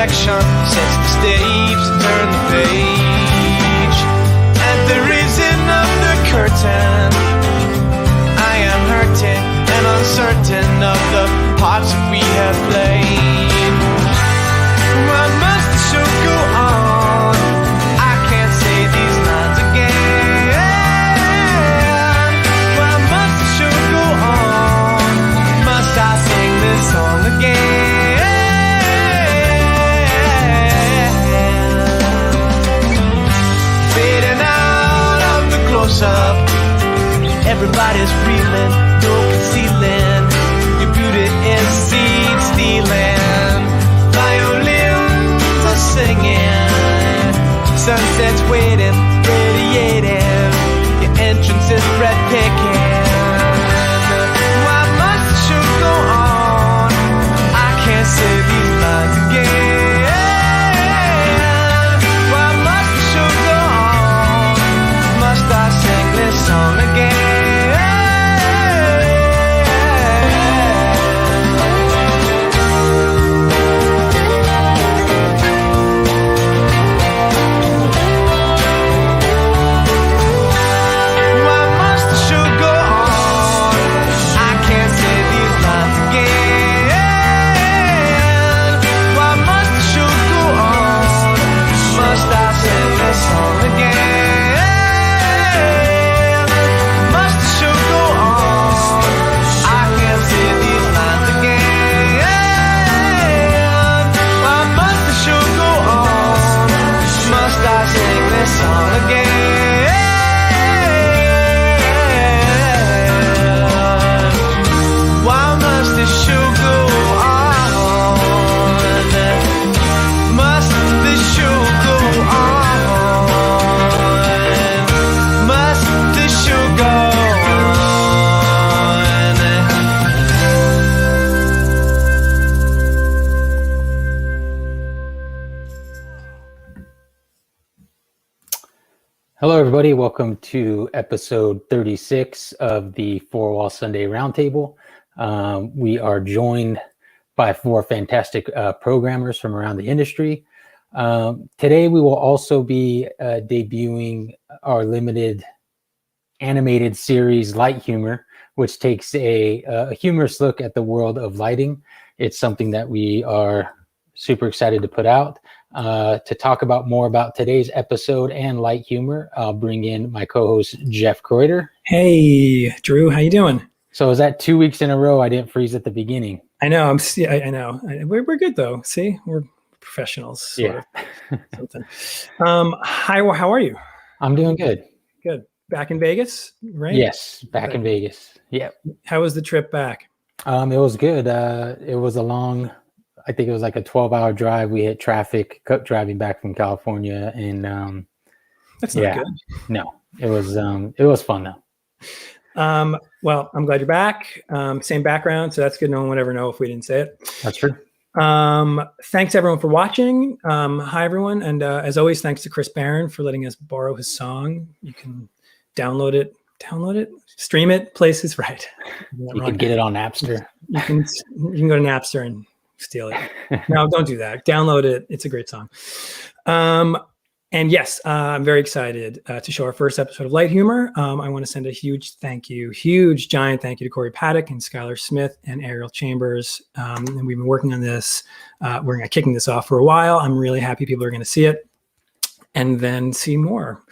direction, sets the stage to turn the page. At the raising of the curtain, I am hurting and uncertain of the parts that we have played. Why must the show go on? I can't say these lines again. Why must the show go on? Must I sing this song again? Fading out of the close-up, everybody's reeling, no concealing. Your beauty is seed stealing. Violins are singing, sunset's waiting, radiating. Your entrance is breathtaking. Why must the show go on? I can't say these lines again. Why must the show go on? Must I sing this song again? Hello, everybody. Welcome to episode 36 of the Four Wall Sunday Roundtable. We are joined by four fantastic programmers from around the industry. Today, we will also be debuting our limited animated series, Light Humor, which takes a humorous look at the world of lighting. It's something that we are super excited to put out. To talk about more about today's episode and light humor, I'll bring in my co-host Jeff Kreuter. Hey, Drew, how you doing? So is that 2 weeks in a row I didn't freeze at the beginning? I know. I know. We're good though. See, we're professionals. Sort of. Something. Hi. How are you? I'm doing good. Good. Back in Vegas, right? Yes, back in Vegas. Yeah. How was the trip back? It was good. It was a long. I think it was like a 12-hour drive. We hit traffic driving back from California, and that's not good. No, it was fun though. Well, I'm glad you're back. Same background, so that's good. No one would ever know if we didn't say it. That's true. Thanks everyone for watching. Hi everyone, and as always, thanks to Chris Barron for letting us borrow his song. You can download it, stream it places. Right. You can get it on Napster. You can go to Napster and steal it. No, don't do that. Download it. It's a great song. And yes, I'm very excited to show our first episode of Light Humor. I want to send a huge giant thank you to Corey Paddock and Skylar Smith and Ariel Chambers. And we've been working on this. We're kicking this off for a while. I'm really happy people are going to see it and then see more.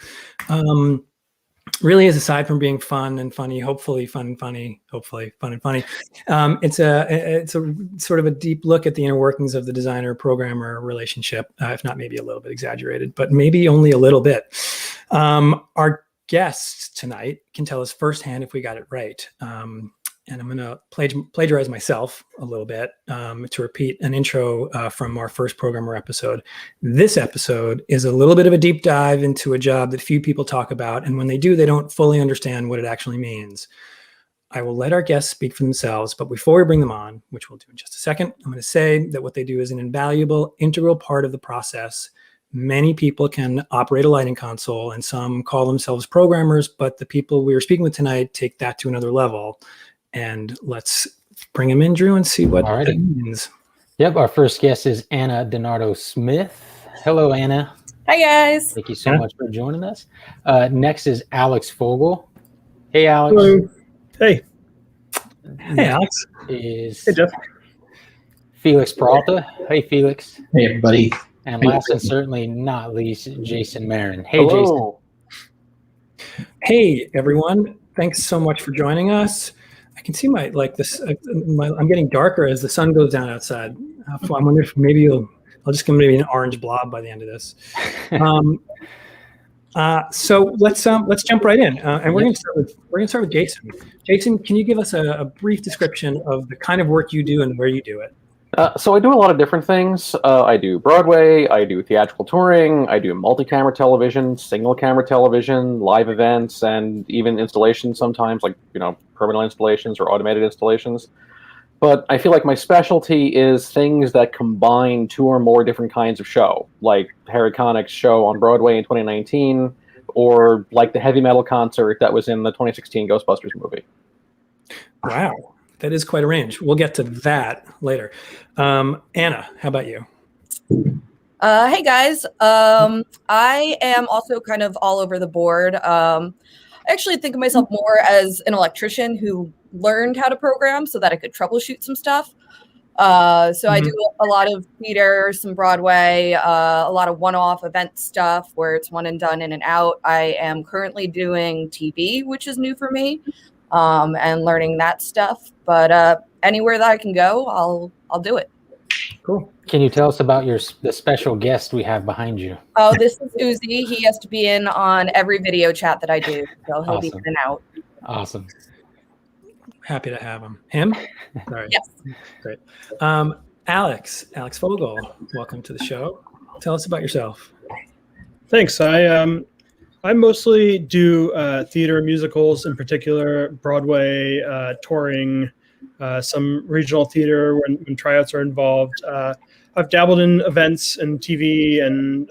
Really is, aside from being fun and funny, hopefully fun and funny, it's a sort of a deep look at the inner workings of the designer-programmer relationship, if not maybe a little bit exaggerated, but maybe only a little bit. Our guest tonight can tell us firsthand if we got it right. And I'm going to plagiarize myself a little bit to repeat an intro from our first programmer episode. This episode is a little bit of a deep dive into a job that few people talk about. And when they do, they don't fully understand what it actually means. I will let our guests speak for themselves, but before we bring them on, which we'll do in just a second, I'm going to say that what they do is an invaluable, integral part of the process. Many people can operate a lighting console, and some call themselves programmers, but the people we are speaking with tonight take that to another level. And let's bring him in, Drew, and see what that means. Yep, our first guest is Anna DiNardo-Smith. Hello, Anna. Hi, guys. Thank you so much for joining us. Next is Alex Fogel. Hey, Alex. Hello. Hey. Hey, Alex. Is Hey, Jeff. Felix Peralta. Hey, Felix. Hey, everybody. And last and certainly not least, Jason Marin. Hey, Hello. Jason. Hey, everyone. Thanks so much for joining us. I can see I'm getting darker as the sun goes down outside. I wonder if maybe I'll just get maybe an orange blob by the end of this. So let's jump right in, and we're going to start with Jason. Jason, can you give us a brief description of the kind of work you do and where you do it? So I do a lot of different things. I do Broadway, I do theatrical touring, I do multi-camera television, single-camera television, live events, and even installations sometimes, like, permanent installations or automated installations. But I feel like my specialty is things that combine two or more different kinds of show, like Harry Connick's show on Broadway in 2019, or like the heavy metal concert that was in the 2016 Ghostbusters movie. Wow. That is quite a range. We'll get to that later. Anna, how about you? Hey, guys. I am also kind of all over the board. I actually think of myself more as an electrician who learned how to program so that I could troubleshoot some stuff. So I do a lot of theater, some Broadway, a lot of one-off event stuff where it's one and done, in and out. I am currently doing TV, which is new for me, and learning that stuff. But anywhere that I can go, I'll do it. Cool. Can you tell us about the special guest we have behind you? Oh, this is Uzi. He has to be in on every video chat that I do, so he'll be in and out. Awesome. Happy to have him. Him? Sorry. Yes. Great. Alex Fogel, welcome to the show. Tell us about yourself. Thanks. I mostly do theater musicals, in particular Broadway, touring, some regional theater when tryouts are involved. I've dabbled in events and TV and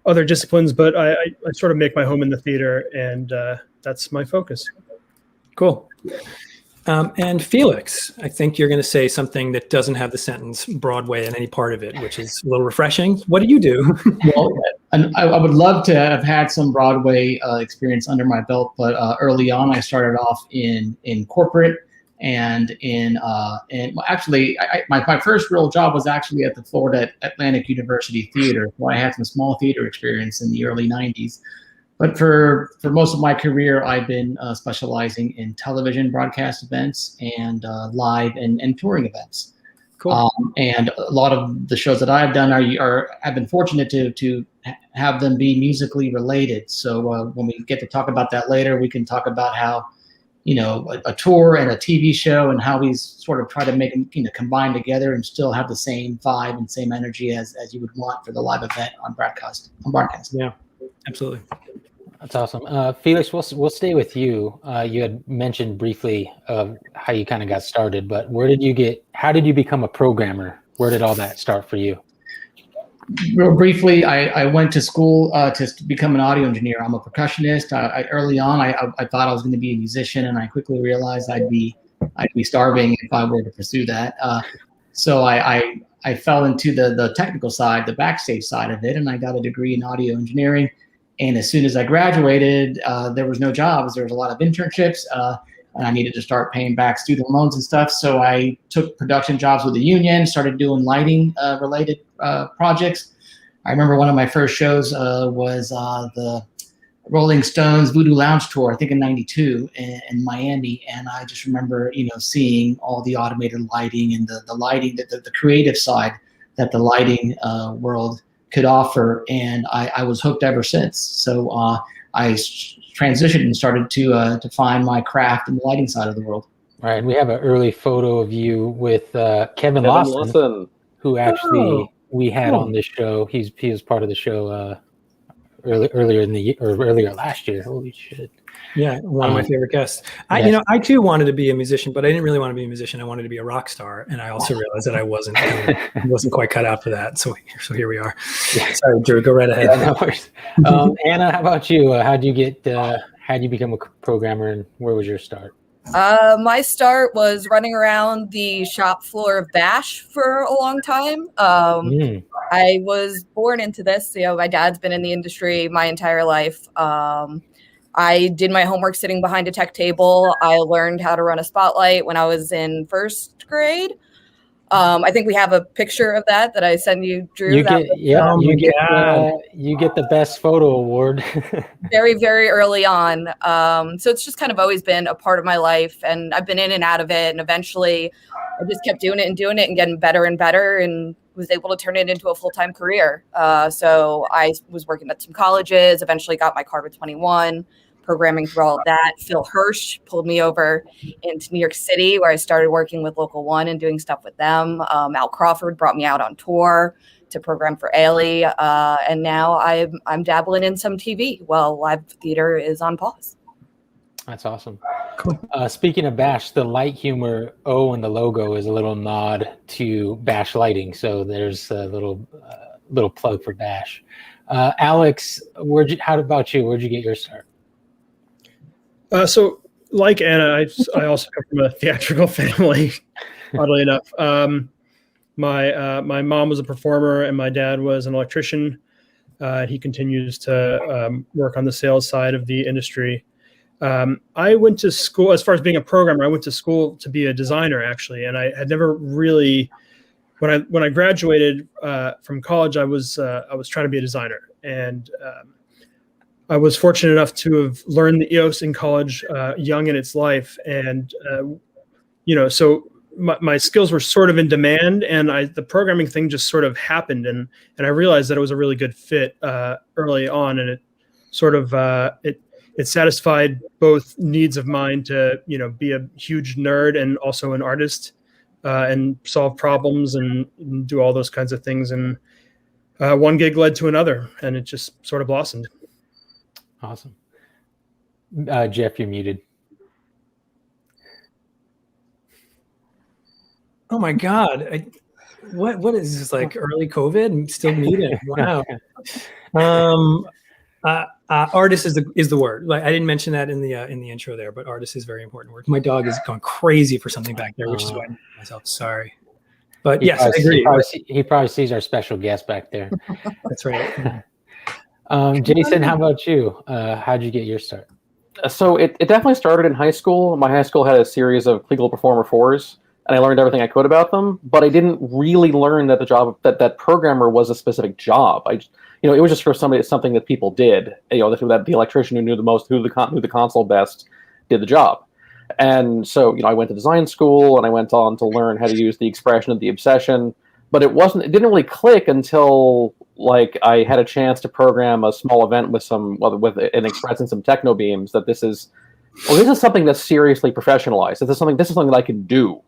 other disciplines, but I sort of make my home in the theater, and that's my focus. Cool. And Felix, I think you're going to say something that doesn't have the sentence Broadway in any part of it, which is a little refreshing. What do you do? Well, I would love to have had some Broadway experience under my belt, but early on I started off in corporate and my first real job was actually at the Florida Atlantic University Theater, where I had some small theater experience in the early 90s. But for most of my career, I've been specializing in television broadcast events and live and touring events. Cool. And a lot of the shows that I've done I've been fortunate to have them be musically related. So when we get to talk about that later, we can talk about how, a tour and a TV show and how we sort of try to make them, combine together and still have the same vibe and same energy as you would want for the live event on broadcast. Yeah, absolutely. That's awesome. Felix, we'll stay with you. You had mentioned briefly of how you kind of got started, but how did you become a programmer? Where did all that start for you? Real briefly, I went to school to become an audio engineer. I'm a percussionist. Early on, I thought I was going to be a musician, and I quickly realized I'd be starving if I were to pursue that. So I fell into the technical side, the backstage side of it, and I got a degree in audio engineering. And as soon as I graduated, there was no jobs. There was a lot of internships, and I needed to start paying back student loans and stuff. So I took production jobs with the union, started doing lighting related projects. I remember one of my first shows was the Rolling Stones Voodoo Lounge Tour, I think in '92 in Miami. And I just remember, seeing all the automated lighting and the lighting, the creative side that the lighting world could offer, and I was hooked ever since. So I transitioned and started to find my craft in the lighting side of the world. Right, and we have an early photo of you with Kevin Lawson, who actually we had on this show. He was part of the show earlier in the year, or earlier last year. Holy shit! Yeah, one of my favorite guests. I too wanted to be a musician, but I didn't really want to be a musician. I wanted to be a rock star, and I also realized that I wasn't quite cut out for that. So here we are. Yeah. Sorry, Drew, go right ahead. Yeah, no worries. Anna, how about you? How'd you become a programmer, and where was your start? My start was running around the shop floor of Bash for a long time. I was born into this. My dad's been in the industry my entire life. I did my homework sitting behind a tech table. I learned how to run a spotlight when I was in first grade. I think we have a picture of that I sent you, Drew. You get the best photo award. Very, very early on. So it's just kind of always been a part of my life, and I've been in and out of it. And eventually I just kept doing it and getting better and better, and was able to turn it into a full-time career. So I was working at some colleges, eventually got my card with 21, programming through all of that. Phil Hirsch pulled me over into New York City, where I started working with Local One and doing stuff with them. Al Crawford brought me out on tour to program for Ailey, and now I'm dabbling in some TV while live theater is on pause. That's awesome. Cool. Speaking of Bash, the light humor O in the logo is a little nod to Bash lighting. So there's a little plug for Bash. Alex, how about you? Where'd you get your start? So like Anna, I also come from a theatrical family, oddly enough. My mom was a performer and my dad was an electrician. He continues to work on the sales side of the industry. I went to school, as far as being a programmer, I went to school to be a designer, actually. And I had never really, when I graduated from college, I was trying to be a designer. And I was fortunate enough to have learned the EOS in college young in its life. And, so my skills were sort of in demand, and the programming thing just sort of happened. And I realized that it was a really good fit early on. And it sort of, it satisfied both needs of mine to, be a huge nerd and also an artist and solve problems and do all those kinds of things. And one gig led to another, and it just sort of blossomed. Awesome. Jeff, you're muted. Oh my God. What is this, like early COVID? I'm still muted. Wow. Artist is the word. Like, I didn't mention that in the intro there, but artist is very important word. My dog is gone crazy for something back there, which is why I muted myself. Sorry. But yes, I agree. He probably sees our special guest back there. That's right. Jason, how about you? How'd you get your start? So it definitely started in high school. My high school had a series of Kleagle Performer 4s, and I learned everything I could about them. But I didn't really learn that the job that programmer was a specific job. It was just for something that people did. That the electrician who knew the most, who the console best, did the job. And so I went to design school, and I went on to learn how to use the expression of the obsession. But it didn't really click until I had a chance to program a small event with an express and some techno beams. That this is something that's seriously professionalized. This is something that I can do.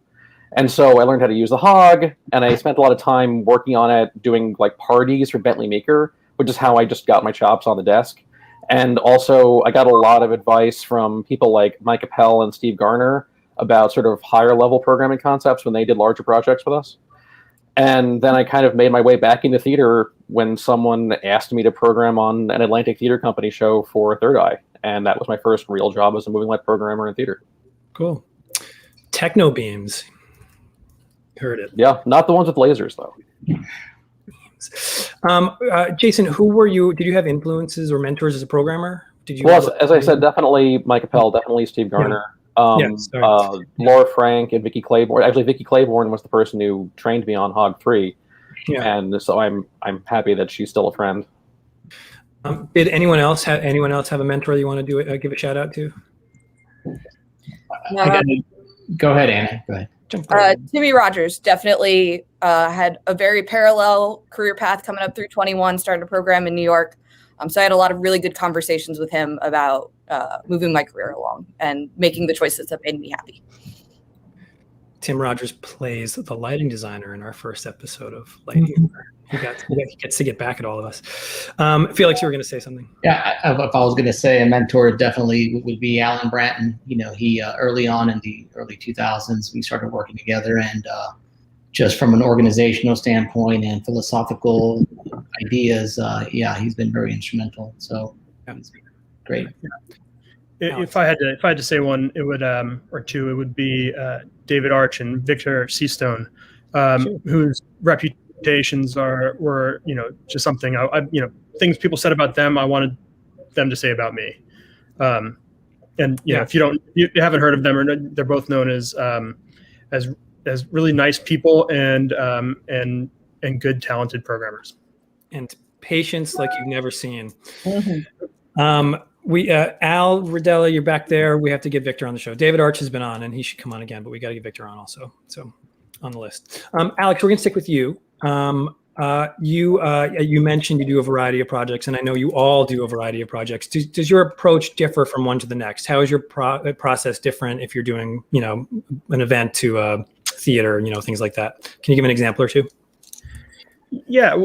And so I learned how to use the Hog, and I spent a lot of time working on it, doing parties for Bentley Meeker, which is how I just got my chops on the desk. And also I got a lot of advice from people like Mike Appel and Steve Garner about sort of higher level programming concepts when they did larger projects with us. And then I kind of made my way back into theater when someone asked me to program on an Atlantic Theater Company show for Third Eye. And that was my first real job as a moving light programmer in theater. Cool. Techno beams. Heard it. Yeah, not the ones with lasers, though. Jason, who were you? Did you have influences or mentors as a programmer? As I said, definitely Mike Appel, definitely Steve Garner. Yeah. Laura Frank and Vicki Claiborne. Actually, Vicki Claiborne was the person who trained me on Hog 3. Yeah. And so I'm happy that she's still a friend. Did anyone else have a mentor that you want to give a shout out to? Go ahead, Anna. Go ahead. Timmy Rogers definitely had a very parallel career path coming up through 21, starting a program in New York. So I had a lot of really good conversations with him about moving my career along and making the choices that made me happy. Tim Rogers plays the lighting designer in our first episode of Lighting Humor. He gets to get back at all of us. Felix, you were going to say something. Yeah, if I was going to say a mentor, definitely would be Alan Bratton. He early on in the early 2000s, we started working together, and just from an organizational standpoint and philosophical ideas, he's been very instrumental. So it's great. if I had to say one, it would or two, it would be David Arch and Victor Seastone, whose reputations were just something I things people said about them, I wanted them to say about me. And if you haven't heard of them, or they're both known as really nice people and good talented programmers. And patience like you've never seen. Mm-hmm. We Al Rodella, you're back there. We have to get Victor on the show. David Arch has been on, and he should come on again, but we got to get Victor on also. So on the list. Alex, we're gonna stick with you. You mentioned you do a variety of projects, and I know you all do a variety of projects. Does your approach differ from one to the next? How is your process different if you're doing, an event to theater, things like that? Can you give an example or two? Yeah,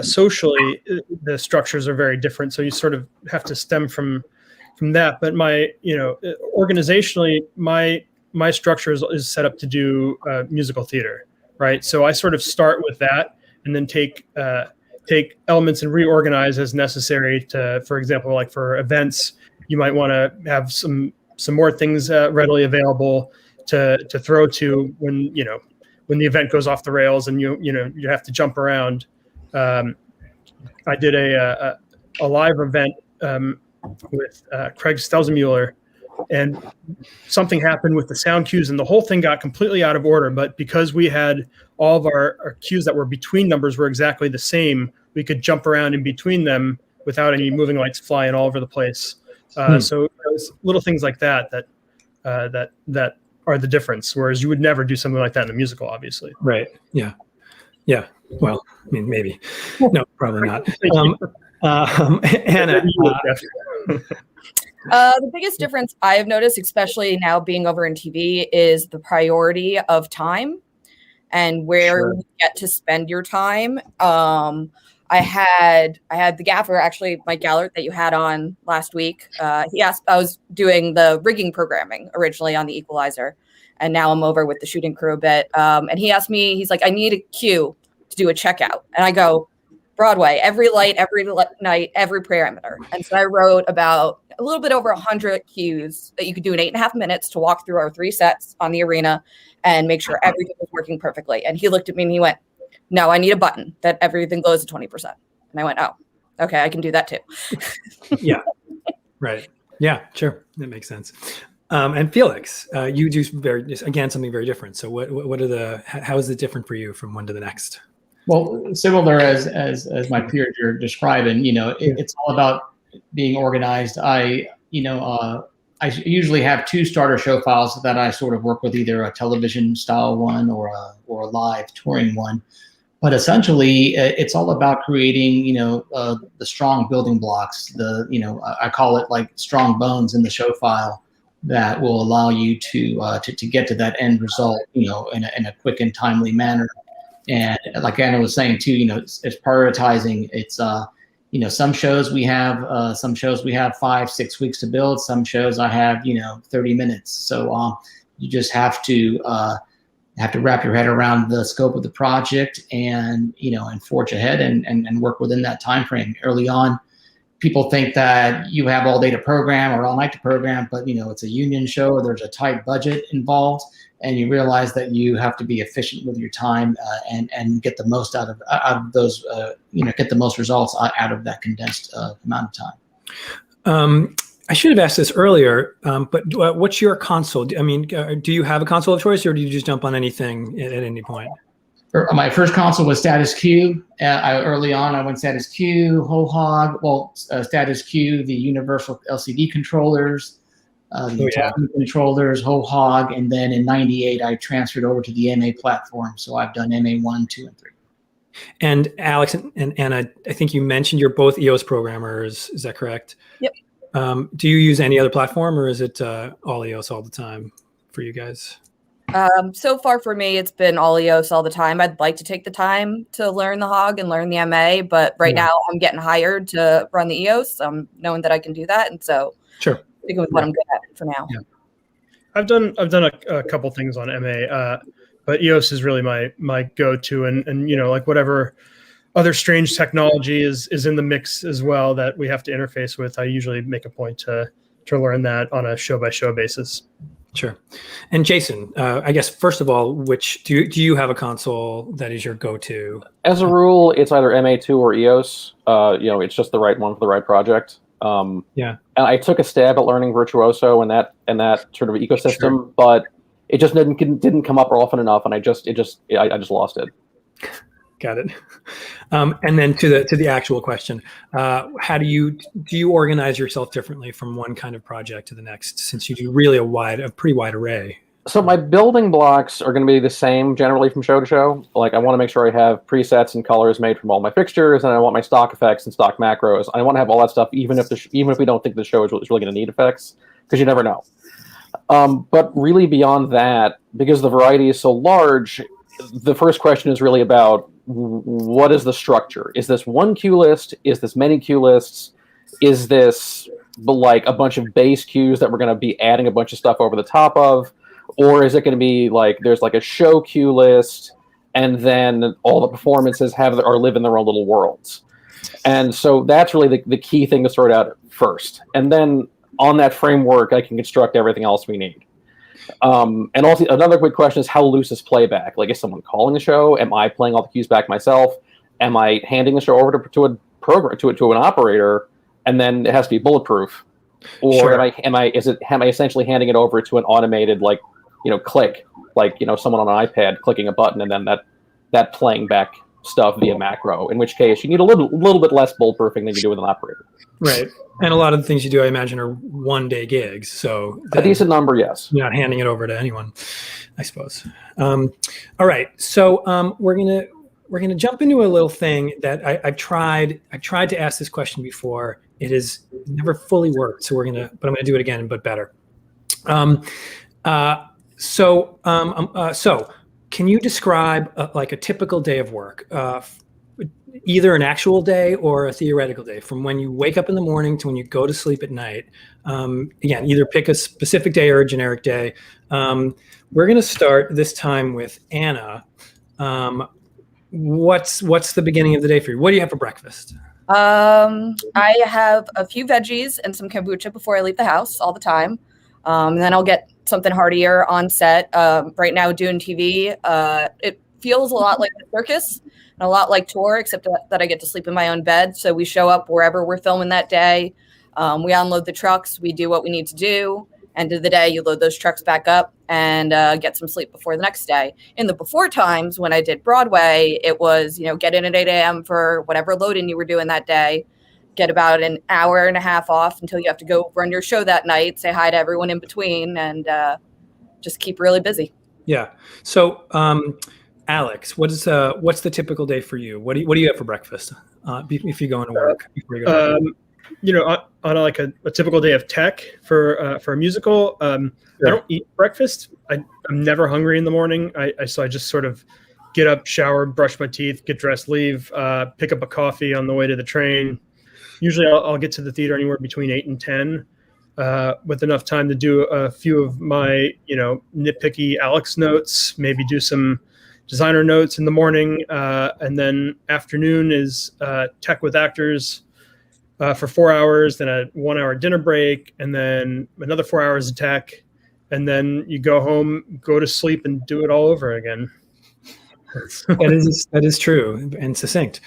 socially, the structures are very different, so you sort of have to stem from that. But organizationally, my structure is set up to do musical theater, right? So I sort of start with that, and then take elements and reorganize as necessary to, for example, like for events, you might want to have some more things readily available to throw to when the event goes off the rails and you have to jump around. I did a live event with Craig Stelzemuller, and something happened with the sound cues, and the whole thing got completely out of order. But because we had all of our cues that were between numbers were exactly the same, we could jump around in between them without any moving lights flying all over the place. So it was little things like that are the difference. Whereas you would never do something like that in a musical, obviously. Right. Yeah. Yeah. Well, I mean, maybe. No, probably not. Anna. The biggest difference I've noticed, especially now being over in TV, is the priority of time and where you get to spend your time. I had the gaffer, actually, Mike Gallert, that you had on last week. He asked, I was doing the rigging programming originally on the Equalizer, and now I'm over with the shooting crew a bit. And he asked me, he's like, I need a cue to do a checkout. And I go, Broadway, every light, every night, every parameter. And so I wrote about a little bit over 100 cues that you could do in 8.5 minutes to walk through our 3 sets on the arena and make sure everything was working perfectly. And he looked at me and he went, no, I need a button that everything goes to 20%. And I went, oh, okay, I can do that too. Yeah, right. Yeah, sure. That makes sense. And Felix, you do something very different. So how is it different for you from one to the next? Well, similar as my peers you're describing, it's all about being organized. I usually have 2 starter show files that I sort of work with, either a television style one or a live touring one. But essentially, it's all about creating, the strong building blocks. I call it like strong bones in the show file that will allow you to get to that end result, in a quick and timely manner. And like Anna was saying too, it's prioritizing. It's some shows we have 5-6 weeks to build. Some shows I have 30 minutes. So you just have to wrap your head around the scope of the project and forge ahead and work within that time frame. Early on, people think that you have all day to program or all night to program, but it's a union show or there's a tight budget involved. And you realize that you have to be efficient with your time and get the most out of those, get the most results out of that condensed amount of time. I should have asked this earlier, but what's your console? I mean, do you have a console of choice, or do you just jump on anything at any point? My first console was Status Q. Early on, I went Status Q, whole hog. Well, Status Q, the universal LCD controllers. Controllers, whole hog, and then in '98 I transferred over to the MA platform. So I've done MA 1, 2, and 3. And Alex and Anna, I think you mentioned you're both EOS programmers. Is that correct? Yep. Do you use any other platform, or is it all EOS all the time for you guys? So far for me, it's been all EOS all the time. I'd like to take the time to learn the hog and learn the MA, but right now I'm getting hired to run the EOS. I'm knowing that I can do that, and so sure. With what I'm good at for now. Yeah. I've done a couple things on MA, but EOS is really my go-to, and like whatever other strange technology is in the mix as well that we have to interface with. I usually make a point to learn that on a show by show basis. Sure. And Jason, I guess first of all, which do you have a console that is your go-to? As a rule, it's either MA2 or EOS. It's just the right one for the right project. Yeah. And I took a stab at learning Virtuoso and that sort of ecosystem, Sure. but it just didn't come up often enough, and I just lost it. Got it. And then to the actual question, how do you organize yourself differently from one kind of project to the next, since you do really a pretty wide array? So my building blocks are going to be the same generally from show to show. Like, I want to make sure I have presets and colors made from all my fixtures, and I want my stock effects and stock macros. I want to have all that stuff, even if we don't think the show is really going to need effects, because you never know. But really beyond that, because the variety is so large, the first question is really about what is the structure? Is this one cue list? Is this many cue lists? Is this like a bunch of base cues that we're going to be adding a bunch of stuff over the top of? Or is it going to be like there's like a show cue list, and then all the performances live in their own little worlds? And so that's really the key thing to sort out first. And then on that framework, I can construct everything else we need. And also another quick question is, how loose is playback? Like, is someone calling the show? Am I playing all the cues back myself? Am I handing the show over to a program, to an operator, and then it has to be bulletproof? Or Sure. am I essentially handing it over to an automated, like, click, like, someone on an iPad clicking a button and then that playing back stuff via macro, in which case you need a little bit less bulletproofing than you do with an operator. Right. And a lot of the things you do, I imagine, are one-day gigs. So A decent number, yes. you're not handing it over to anyone, I suppose. All right. So we're gonna jump into a little thing that I've tried to ask this question before. It has never fully worked. So but I'm gonna do it again, but better. So can you describe like a typical day of work? Either an actual day or a theoretical day, from when you wake up in the morning to when you go to sleep at night. Again, either pick a specific day or a generic day. We're going to start this time with Anna. What's the beginning of the day for you? What do you have for breakfast? I have a few veggies and some kombucha before I leave the house all the time. And then I'll get something heartier on set. Right now doing TV, it feels a lot like the circus and a lot like tour, except that I get to sleep in my own bed. So we show up wherever we're filming that day. We unload the trucks. We do what we need to do. End of the day, you load those trucks back up and get some sleep before the next day. In the before times, when I did Broadway, it was, get in at 8 a.m. for whatever load-in you were doing that day. Get about an hour and a half off until you have to go run your show that night, say hi to everyone in between, and just keep really busy. Yeah. So, Alex, what's the typical day for you? What do you have for breakfast if you go into work? Before you go to work? On a typical day of tech for a musical, Sure. I don't eat breakfast. I'm never hungry in the morning. So I just sort of get up, shower, brush my teeth, get dressed, leave, pick up a coffee on the way to the train. Usually I'll get to the theater anywhere between 8 and 10, with enough time to do a few of my, nitpicky Alex notes, maybe do some designer notes in the morning. And then afternoon is tech with actors for 4 hours, then a 1 hour dinner break, and then another 4 hours of tech. And then you go home, go to sleep, and do it all over again. That is true and succinct.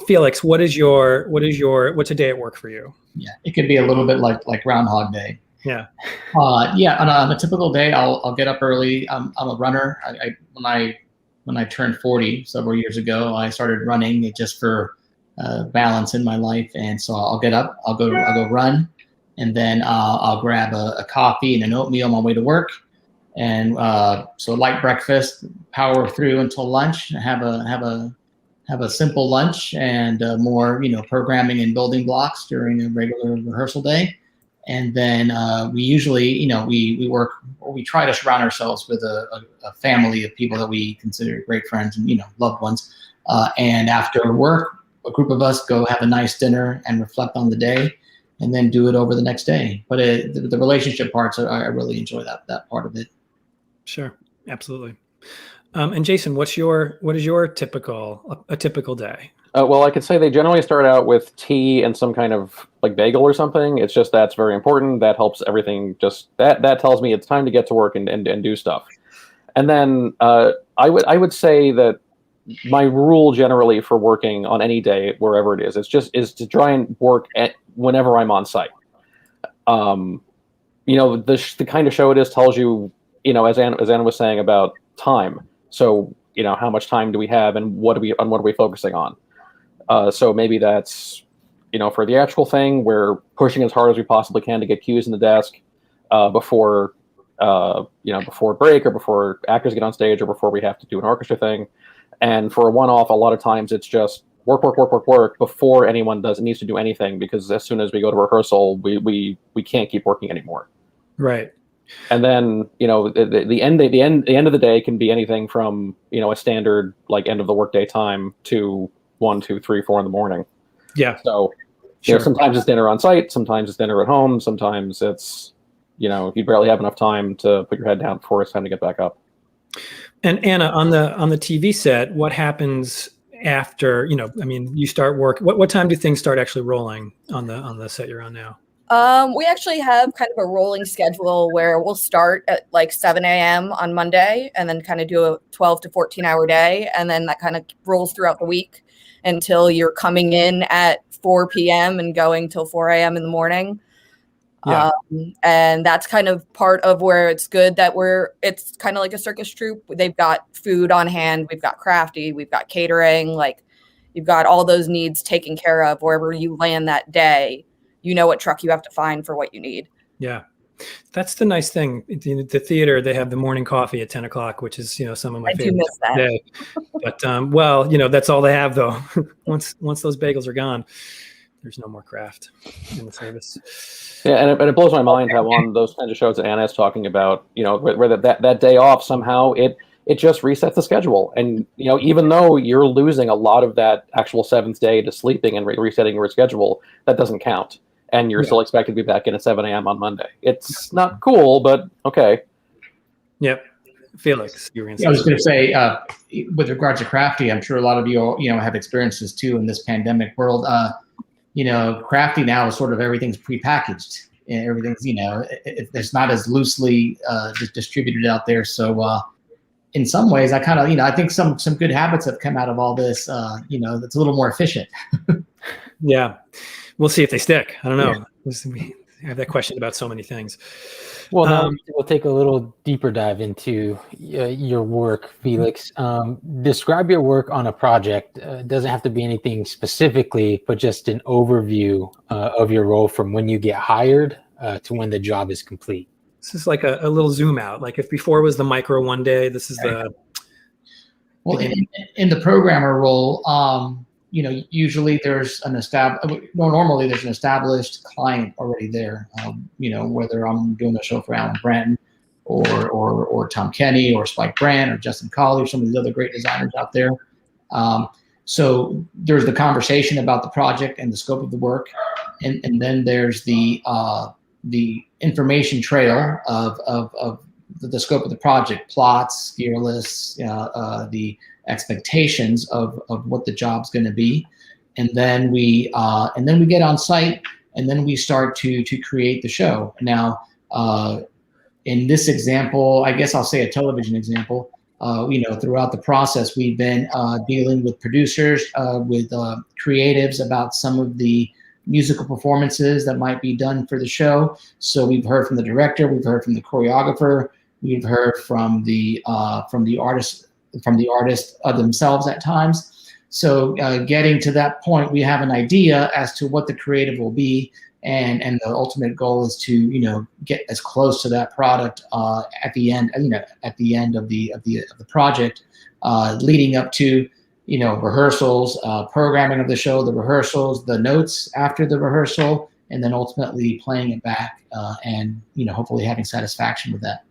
Felix, what's a day at work for you? Yeah, it could be a little bit like Groundhog Day. Yeah. On a typical day, I'll get up early. I'm a runner. When I turned 40 several years ago, I started running just for balance in my life, and so I'll get up, I'll go run, and then I'll grab a coffee and an oatmeal on my way to work. And so light breakfast, power through until lunch, have a simple lunch, and more programming and building blocks during a regular rehearsal day. And then we usually we work, or we try to surround ourselves with a family of people that we consider great friends and loved ones. And after work, a group of us go have a nice dinner and reflect on the day, and then do it over the next day. But the relationship parts, I really enjoy that part of it. Sure, absolutely. And Jason, what is your typical day? Well, I could say they generally start out with tea and some kind of like bagel or something. It's just that's very important. That helps everything. Just that tells me it's time to get to work and do stuff. And then I would say that my rule generally for working on any day wherever it is to try and work whenever I'm on site. The kind of show it is tells you, as Anna was saying about time. So how much time do we have and what are we focusing on? So maybe that's, for the actual thing, we're pushing as hard as we possibly can to get cues in the desk before break or before actors get on stage or before we have to do an orchestra thing. And for a one-off, a lot of times it's just work before anyone needs to do anything, because as soon as we go to rehearsal, we can't keep working anymore. Right. And then, the end of the day can be anything from, a standard like end of the workday time to 1, 2, 3, 4 in the morning. Yeah. So, sure. Sometimes it's dinner on site, sometimes it's dinner at home, sometimes it's, you barely have enough time to put your head down before it's time to get back up. And Anna, on the TV set, what happens after, you start work? What time do things start actually rolling on the set you're on now? We actually have kind of a rolling schedule where we'll start at like 7 a.m. on Monday and then kind of do a 12 to 14 hour day. And then that kind of rolls throughout the week until you're coming in at 4 p.m. and going till 4 a.m. in the morning. Yeah. And that's kind of part of where it's good that it's kind of like a circus troupe. They've got food on hand. We've got crafty, we've got catering, like you've got all those needs taken care of wherever you land that day. You know what truck you have to find for what you need. Yeah. That's the nice thing. The theater, they have the morning coffee at 10 o'clock, which is, some of my favorite. I do miss that. Day. But, that's all they have though. Once those bagels are gone, there's no more craft in the service. Yeah. And it blows my mind how on those kinds of shows that Anna is talking about, where that day off somehow it just resets the schedule. And, even though you're losing a lot of that actual seventh day to sleeping and resetting your schedule, that doesn't count. And you're still expected to be back in at 7 a.m. on Monday. It's not cool, but okay. Yep. Felix, you were going to say. I was going to say, with regards to crafty, I'm sure a lot of you, have experiences too in this pandemic world. Crafty now is sort of everything's prepackaged. Everything's, it's not as loosely distributed out there. So in some ways, I kind of, I think some good habits have come out of all this. That's a little more efficient. Yeah. We'll see if they stick. I don't know. Yeah. We have that question about so many things. Well, now we'll take a little deeper dive into your work, Felix. Describe your work on a project. It doesn't have to be anything specifically, but just an overview of your role from when you get hired to when the job is complete. This is like a little zoom out. Like if before was the micro one day, this is the... Well, in the programmer role, usually there's normally there's an established client already there. Whether I'm doing a show for Alan Branton or Tom Kenny or Spike Brandt or Justin Colley or some of these other great designers out there. So there's the conversation about the project and the scope of the work. And then there's the information trail of the scope of the project, plots, gear lists, the expectations of what the job's going to be, and then we get on site, and then we start to create the show. Now, in this example, I guess I'll say a television example. Throughout the process, we've been dealing with producers, with creatives about some of the musical performances that might be done for the show. So we've heard from the director, we've heard from the choreographer, we've heard from the artist themselves at times. So getting to that point, we have an idea as to what the creative will be, and the ultimate goal is to get as close to that product at the end of the project, leading up to rehearsals, programming of the show, the rehearsals, the notes after the rehearsal, and then ultimately playing it back and hopefully having satisfaction with that.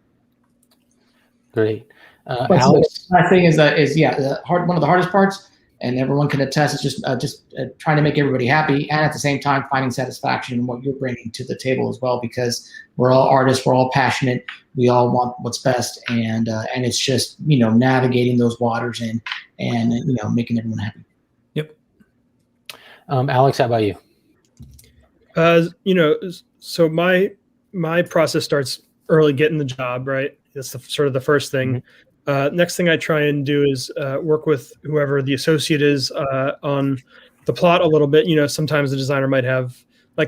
Great. Alex, my thing is one of the hardest parts, and everyone can attest. It's just trying to make everybody happy, and at the same time finding satisfaction in what you're bringing to the table as well, because we're all artists, we're all passionate, we all want what's best, and it's just navigating those waters and making everyone happy. Yep. Alex, how about you? So my process starts early, getting the job, right? That's sort of the first thing. Next thing I try and do is work with whoever the associate is on the plot a little bit. Sometimes the designer might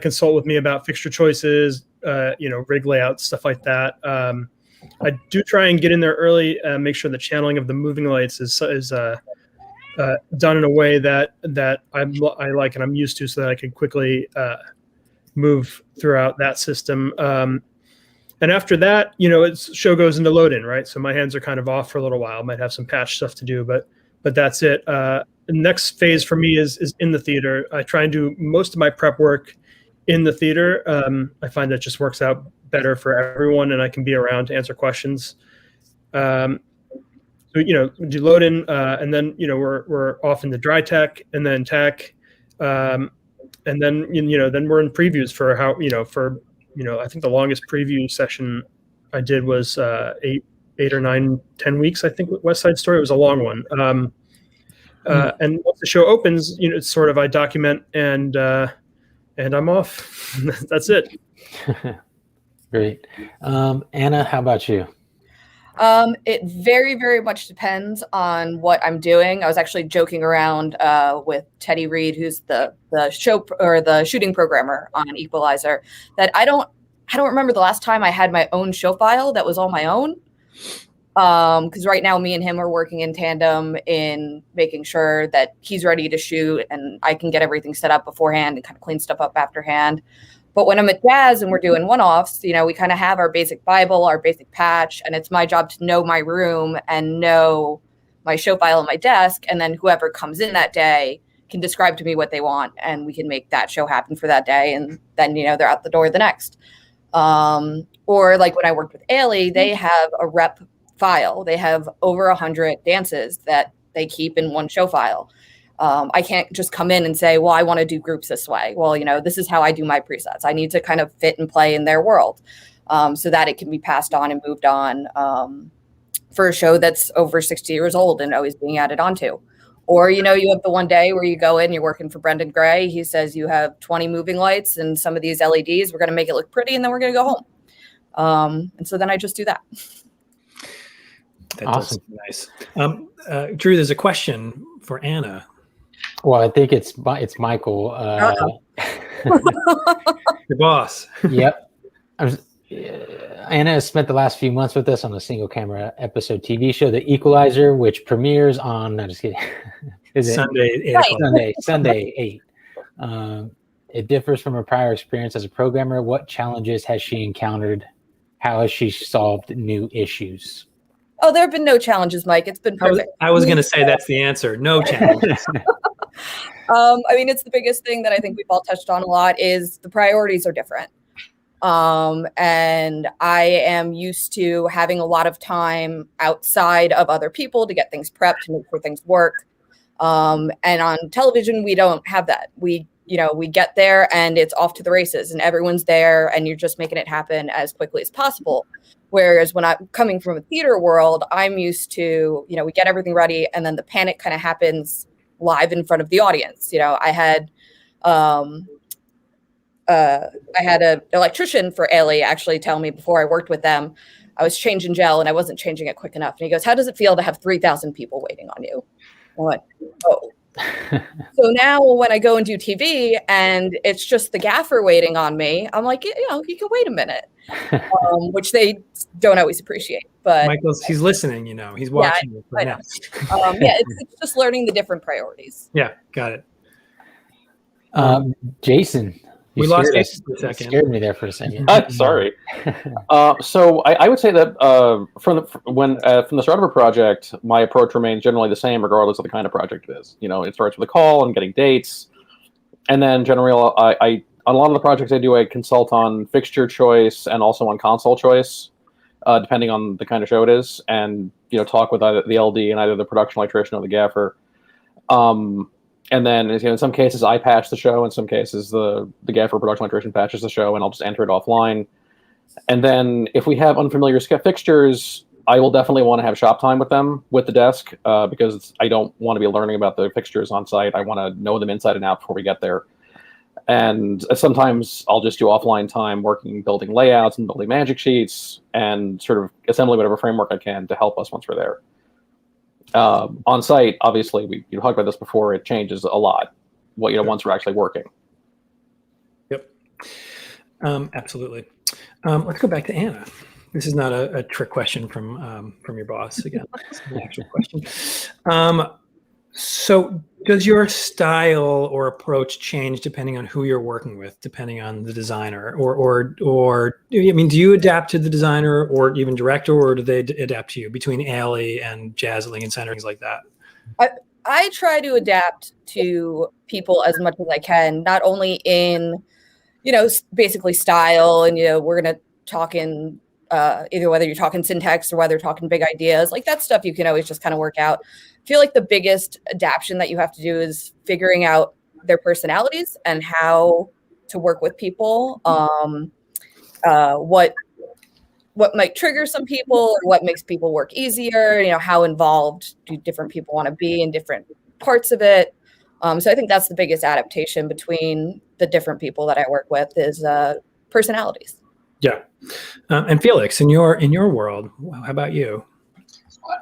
consult with me about fixture choices, rig layout, stuff like that. I do try and get in there early, make sure the channeling of the moving lights is done in a way that I like and I'm used to, so that I can quickly move throughout that system. And after that, show goes into load in, right? So my hands are kind of off for a little while. Might have some patch stuff to do, but that's it. The next phase for me is in the theater. I try and do most of my prep work in the theater. I find that just works out better for everyone, and I can be around to answer questions. So do load in, and then we're off into dry tech, and then tech, and then then we're in previews for I think the longest preview session I did was 8 or 9, 10 weeks. I think with West Side Story, it was a long one. And once the show opens, it's sort of I document and I'm off. That's it. Great. Anna, how about you? It very, very much depends on what I'm doing. I was actually joking around with Teddy Reed, who's the show or the shooting programmer on Equalizer, that I don't remember the last time I had my own show file that was all my own. Because right now me and him are working in tandem in making sure that he's ready to shoot and I can get everything set up beforehand and kind of clean stuff up afterhand. But when I'm at Jazz and we're doing one-offs, we kind of have our basic Bible, our basic patch, and it's my job to know my room and know my show file on my desk. And then whoever comes in that day can describe to me what they want, and we can make that show happen for that day. And then, they're out the door the next. Or like when I worked with Ailey, they have a rep file. They have over 100 dances that they keep in one show file. I can't just come in and say, well, I want to do groups this way. Well, this is how I do my presets. I need to kind of fit and play in their world so that it can be passed on and moved on for a show that's over 60 years old and always being added onto. Or, you have the one day where you go in, you're working for Brendan Gray. He says you have 20 moving lights and some of these LEDs. We're going to make it look pretty, and then we're going to go home. And so then I just do that. Awesome. Nice. Drew, there's a question for Anna. Well, I think it's Michael. The boss. Yep. Anna has spent the last few months with us on a single camera episode TV show, The Equalizer, which premieres on, no, just kidding. Is it Sunday 8. It differs from her prior experience as a programmer. What challenges has she encountered? How has she solved new issues? Oh, there have been no challenges, Mike. It's been perfect. I was going to say that's the answer. No challenges. It's the biggest thing that I think we've all touched on a lot is the priorities are different. And I am used to having a lot of time outside of other people to get things prepped, to make sure things work. And on television, we don't have that. We get there and it's off to the races and everyone's there and you're just making it happen as quickly as possible. Whereas when I'm coming from a theater world, I'm used to, we get everything ready and then the panic kind of happens live in front of the audience. I had an electrician for Ailey actually tell me before I worked with them, I was changing gel and I wasn't changing it quick enough. And he goes, how does it feel to have 3,000 people waiting on you? I went, oh. So now when I go and do TV and it's just the gaffer waiting on me, I'm like, you can wait a minute, which they don't always appreciate. But he's listening, he's watching. Yeah, right now. It's just learning the different priorities. Yeah, got it. Jason. We lost Jason for a second. Scared me there for a second. Sorry. So I would say that from the start of a project, my approach remains generally the same, regardless of the kind of project it is. It starts with a call and getting dates, and then generally, I on a lot of the projects I do, I consult on fixture choice and also on console choice, depending on the kind of show it is, and talk with either the LD and either the production electrician or the gaffer. And then, in some cases, I patch the show. In some cases, the gaffer production electrician patches the show, and I'll just enter it offline. And then, if we have unfamiliar fixtures, I will definitely want to have shop time with them with the desk because I don't want to be learning about the fixtures on site. I want to know them inside and out before we get there. And sometimes I'll just do offline time building layouts and building magic sheets and sort of assembling whatever framework I can to help us once we're there. On site, obviously, we talked about this before. It changes a lot. Once we're actually working. Yep, absolutely. Let's go back to Anna. This is not a trick question from your boss again. It's an actual question. So, does your style or approach change depending on who you're working with, depending on the designer, or I mean, do you adapt to the designer or even director, or do they adapt to you between Alley and Jazzling and Center, things like that? I try to adapt to people as much as I can, not only in, basically style, and we're gonna talk in either whether you're talking syntax or whether you're talking big ideas, like that stuff you can always just kind of work out. I feel like the biggest adaptation that you have to do is figuring out their personalities and how to work with people. What might trigger some people, or what makes people work easier, how involved do different people want to be in different parts of it. So I think that's the biggest adaptation between the different people that I work with is personalities. Yeah. And Felix, in your world, how about you?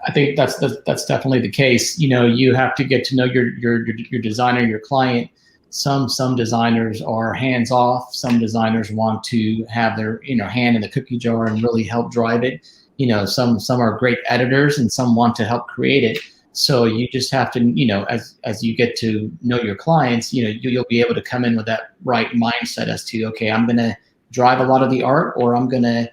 I think that's definitely the case. You have to get to know your designer, your client. Some designers are hands off. Some designers want to have their hand in the cookie jar and really help drive it. Some are great editors, and some want to help create it. So you just have to, as you get to know your clients, you'll be able to come in with that right mindset as to, okay, I'm going to drive a lot of the art, or I'm going to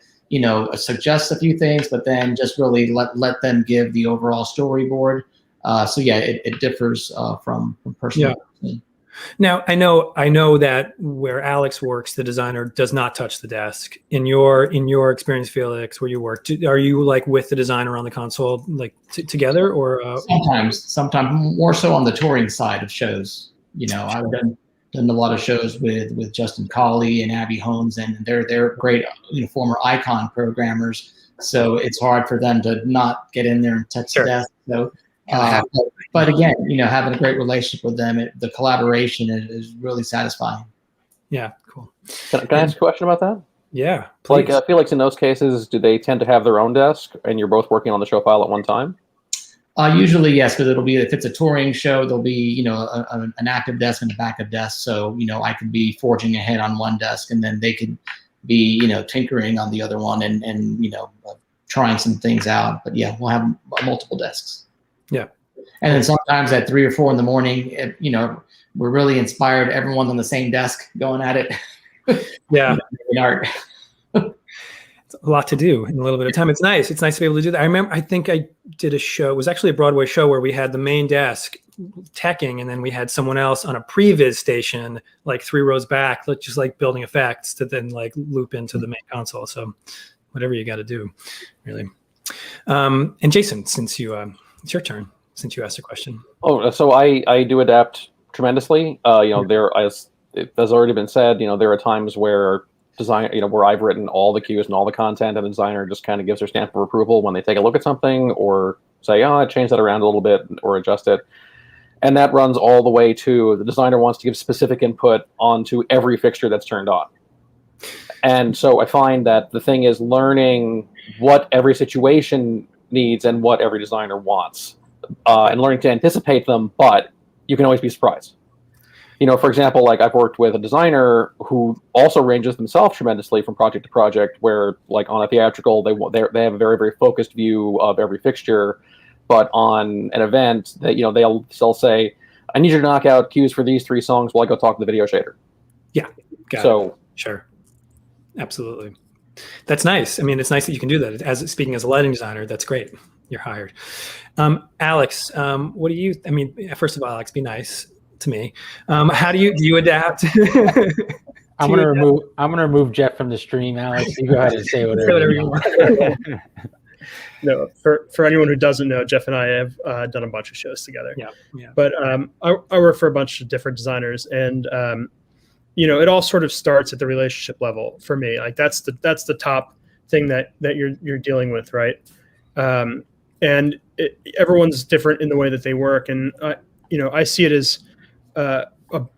suggest a few things, but then just really let them give the overall storyboard. So yeah, it differs from person to person. Now, I know that where Alex works, the designer does not touch the desk. In your experience, Felix, where you work, are you like with the designer on the console, like together, or sometimes more so on the touring side of shows. I've done a lot of shows with Justin Colley and Abby Holmes, and they're great former icon programmers. So it's hard for them to not get in there and touch the desk. So. But again, having a great relationship with them, the collaboration is really satisfying. Yeah, cool. Can I ask a question about that? Yeah, please. Like, Felix, in those cases, do they tend to have their own desk, and you're both working on the show file at one time? Usually, yes, because it'll be, if it's a touring show, there'll be an active desk and a backup desk. So I could be forging ahead on one desk, and then they could be tinkering on the other one, and trying some things out. But yeah, we'll have multiple desks. Yeah. And then sometimes at 3 or 4 in the morning, we're really inspired. Everyone's on the same desk going at it. Yeah. In art. It's a lot to do in a little bit of time. It's nice. It's nice to be able to do that. I think I did a show. It was actually a Broadway show where we had the main desk teching, and then we had someone else on a previs station, like 3 rows back, just like building effects to then like loop into the main console. So whatever you got to do, really. And Jason, since it's your turn, since you asked a question. Oh, so I do adapt tremendously. There, as it has already been said, there are times where where I've written all the cues and all the content, and the designer just kind of gives their stamp of approval when they take a look at something, or say, I change that around a little bit or adjust it. And that runs all the way to the designer wants to give specific input onto every fixture that's turned on. And so I find that the thing is learning what every situation needs and what every designer wants, and learning to anticipate them, but you can always be surprised. For example, like I've worked with a designer who also ranges themselves tremendously from project to project, where like on a theatrical, they have a very, very focused view of every fixture, but on an event that, they'll say, I need you to knock out cues for these 3 songs while I go talk to the video shader. Yeah. Sure. Absolutely. That's nice. I mean, it's nice that you can do that. Speaking as a lighting designer, that's great. You're hired. Alex, what do you, first of all, Alex, be nice to me. How do you adapt? I'm gonna remove Jeff from the stream, Alex. You go ahead and say whatever you want. No, for anyone who doesn't know, Jeff and I have done a bunch of shows together. Yeah. But I work for a bunch of different designers, and it all sort of starts at the relationship level for me. Like that's the top thing that you're dealing with, right? And everyone's different in the way that they work, and I see it as a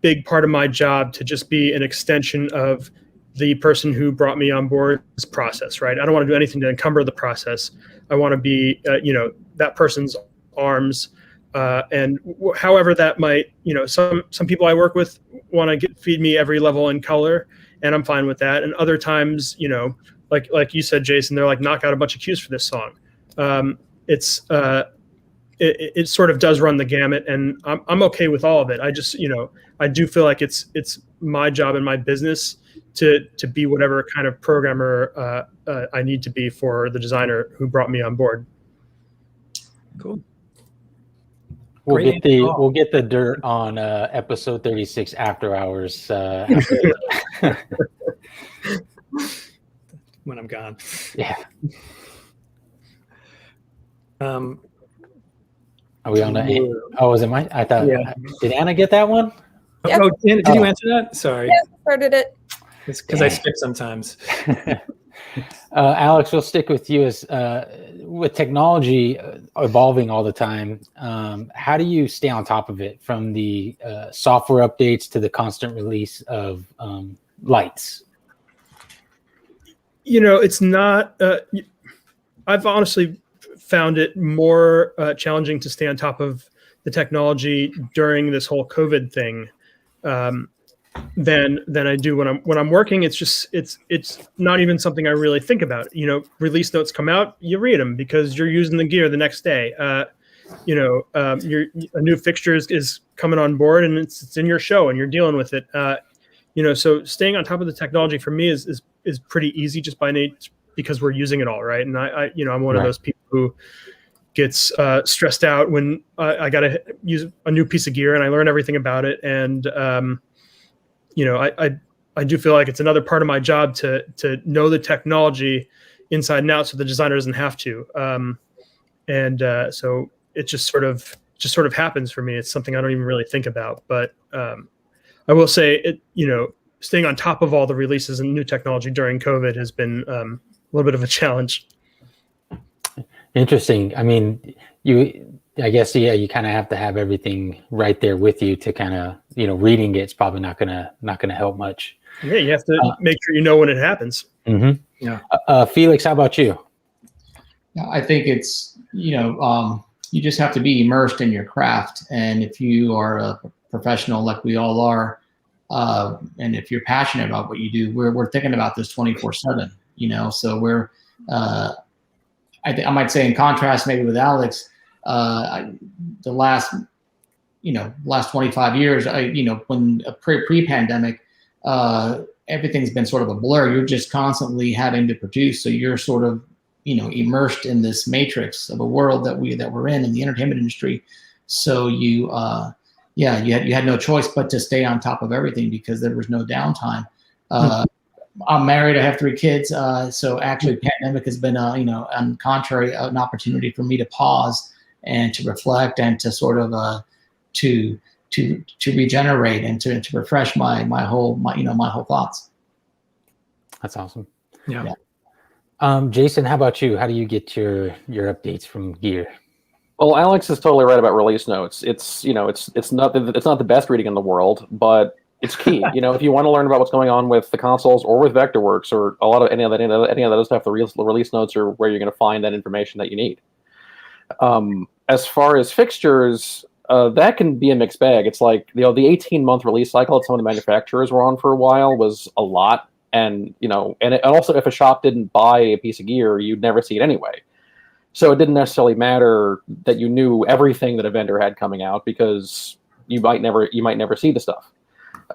big part of my job to just be an extension of the person who brought me on board's process, right? I don't want to do anything to encumber the process. I want to be, that person's arms, and however that might, some people I work with want to feed me every level in color, and I'm fine with that. And other times, like you said, Jason, they're like, knock out a bunch of cues for this song. It sort of does run the gamut, and I'm okay with all of it. I just, I do feel like it's my job and my business to be whatever kind of programmer I need to be for the designer who brought me on board. Cool. We'll get the dirt on episode 36 after hours. When I'm gone. Yeah. Um, Are we on the? Oh, was it my? I thought. Yeah. Did Anna get that one? Yeah. Oh, did you answer that? Sorry. Yeah, started it. It's because I skip sometimes. Alex, we'll stick with you. As with technology evolving all the time, how do you stay on top of it, from the software updates to the constant release of lights? It's not. I've honestly found it more challenging to stay on top of the technology during this whole COVID thing than I do when I'm working. It's not even something I really think about. Release notes come out, you read them because you're using the gear the next day. A new fixture is coming on board, and it's in your show, and you're dealing with it. So staying on top of the technology for me is pretty easy just by nature, because we're using it all, right? And I'm one of those people who gets stressed out when I got to use a new piece of gear and I learn everything about it. And I do feel like it's another part of my job to know the technology inside and out, so the designer doesn't have to. So it just sort of happens for me. It's something I don't even really think about. But I will say staying on top of all the releases and new technology during COVID has been a little bit of a challenge. Interesting. I mean, I guess you kind of have to have everything right there with you to kind of, reading it's probably not gonna help much. Yeah, you have to make sure you know when it happens. Mm-hmm. Yeah. Felix, how about you? I think it's, you just have to be immersed in your craft. And if you are a professional like we all are, and if you're passionate about what you do, we're thinking about this 24/7, so we're, I might say, in contrast maybe with Alex, the last 25 years, when pre-pandemic, everything's been sort of a blur. You're just constantly having to produce. So you're sort of, immersed in this matrix of a world that we're in the entertainment industry. So you had no choice but to stay on top of everything because there was no downtime. I'm married. I have 3 kids. So actually, pandemic has been, on contrary, an opportunity for me to pause and to reflect and to sort of to regenerate and to refresh my whole thoughts. That's awesome. Yeah. Jason, how about you? How do you get your updates from gear? Well, Alex is totally right about release notes. It's not the best reading in the world, but it's key. If you want to learn about what's going on with the consoles or with Vectorworks or a lot of any of that other stuff, the release notes are where you're going to find that information that you need. As far as fixtures, that can be a mixed bag. It's like the 18-month release cycle that some of the manufacturers were on for a while was a lot, and also if a shop didn't buy a piece of gear, you'd never see it anyway. So it didn't necessarily matter that you knew everything that a vendor had coming out because you might never see the stuff.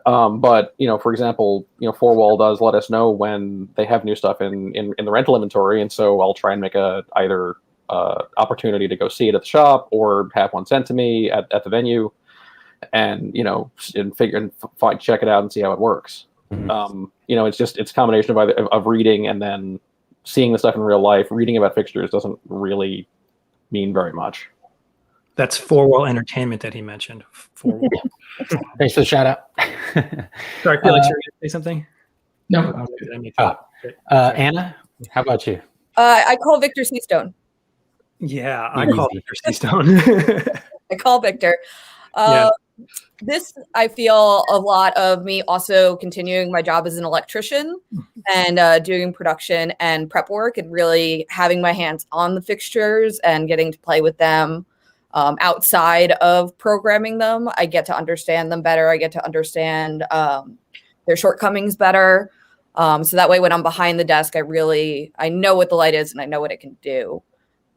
But for example, 4Wall does let us know when they have new stuff in the rental inventory, and so I'll try and make either opportunity to go see it at the shop or have one sent to me at the venue, and check it out and see how it works. Mm-hmm. It's a combination of reading and then seeing the stuff in real life, reading about fixtures doesn't really mean very much. That's four-wall entertainment that he mentioned. Four-wall. Thanks for the shout out. Sorry, Felix, you're going to say something? No. Did I make that? Anna, how about you? I call Victor Seastone. Yeah, I Easy. call Victor Seastone. I call Victor. Yeah. This, I feel a lot of me also continuing my job as an electrician and doing production and prep work and really having my hands on the fixtures and getting to play with them outside of programming them. I get to understand them better. I get to understand their shortcomings better. So that way when I'm behind the desk, I know what the light is and I know what it can do.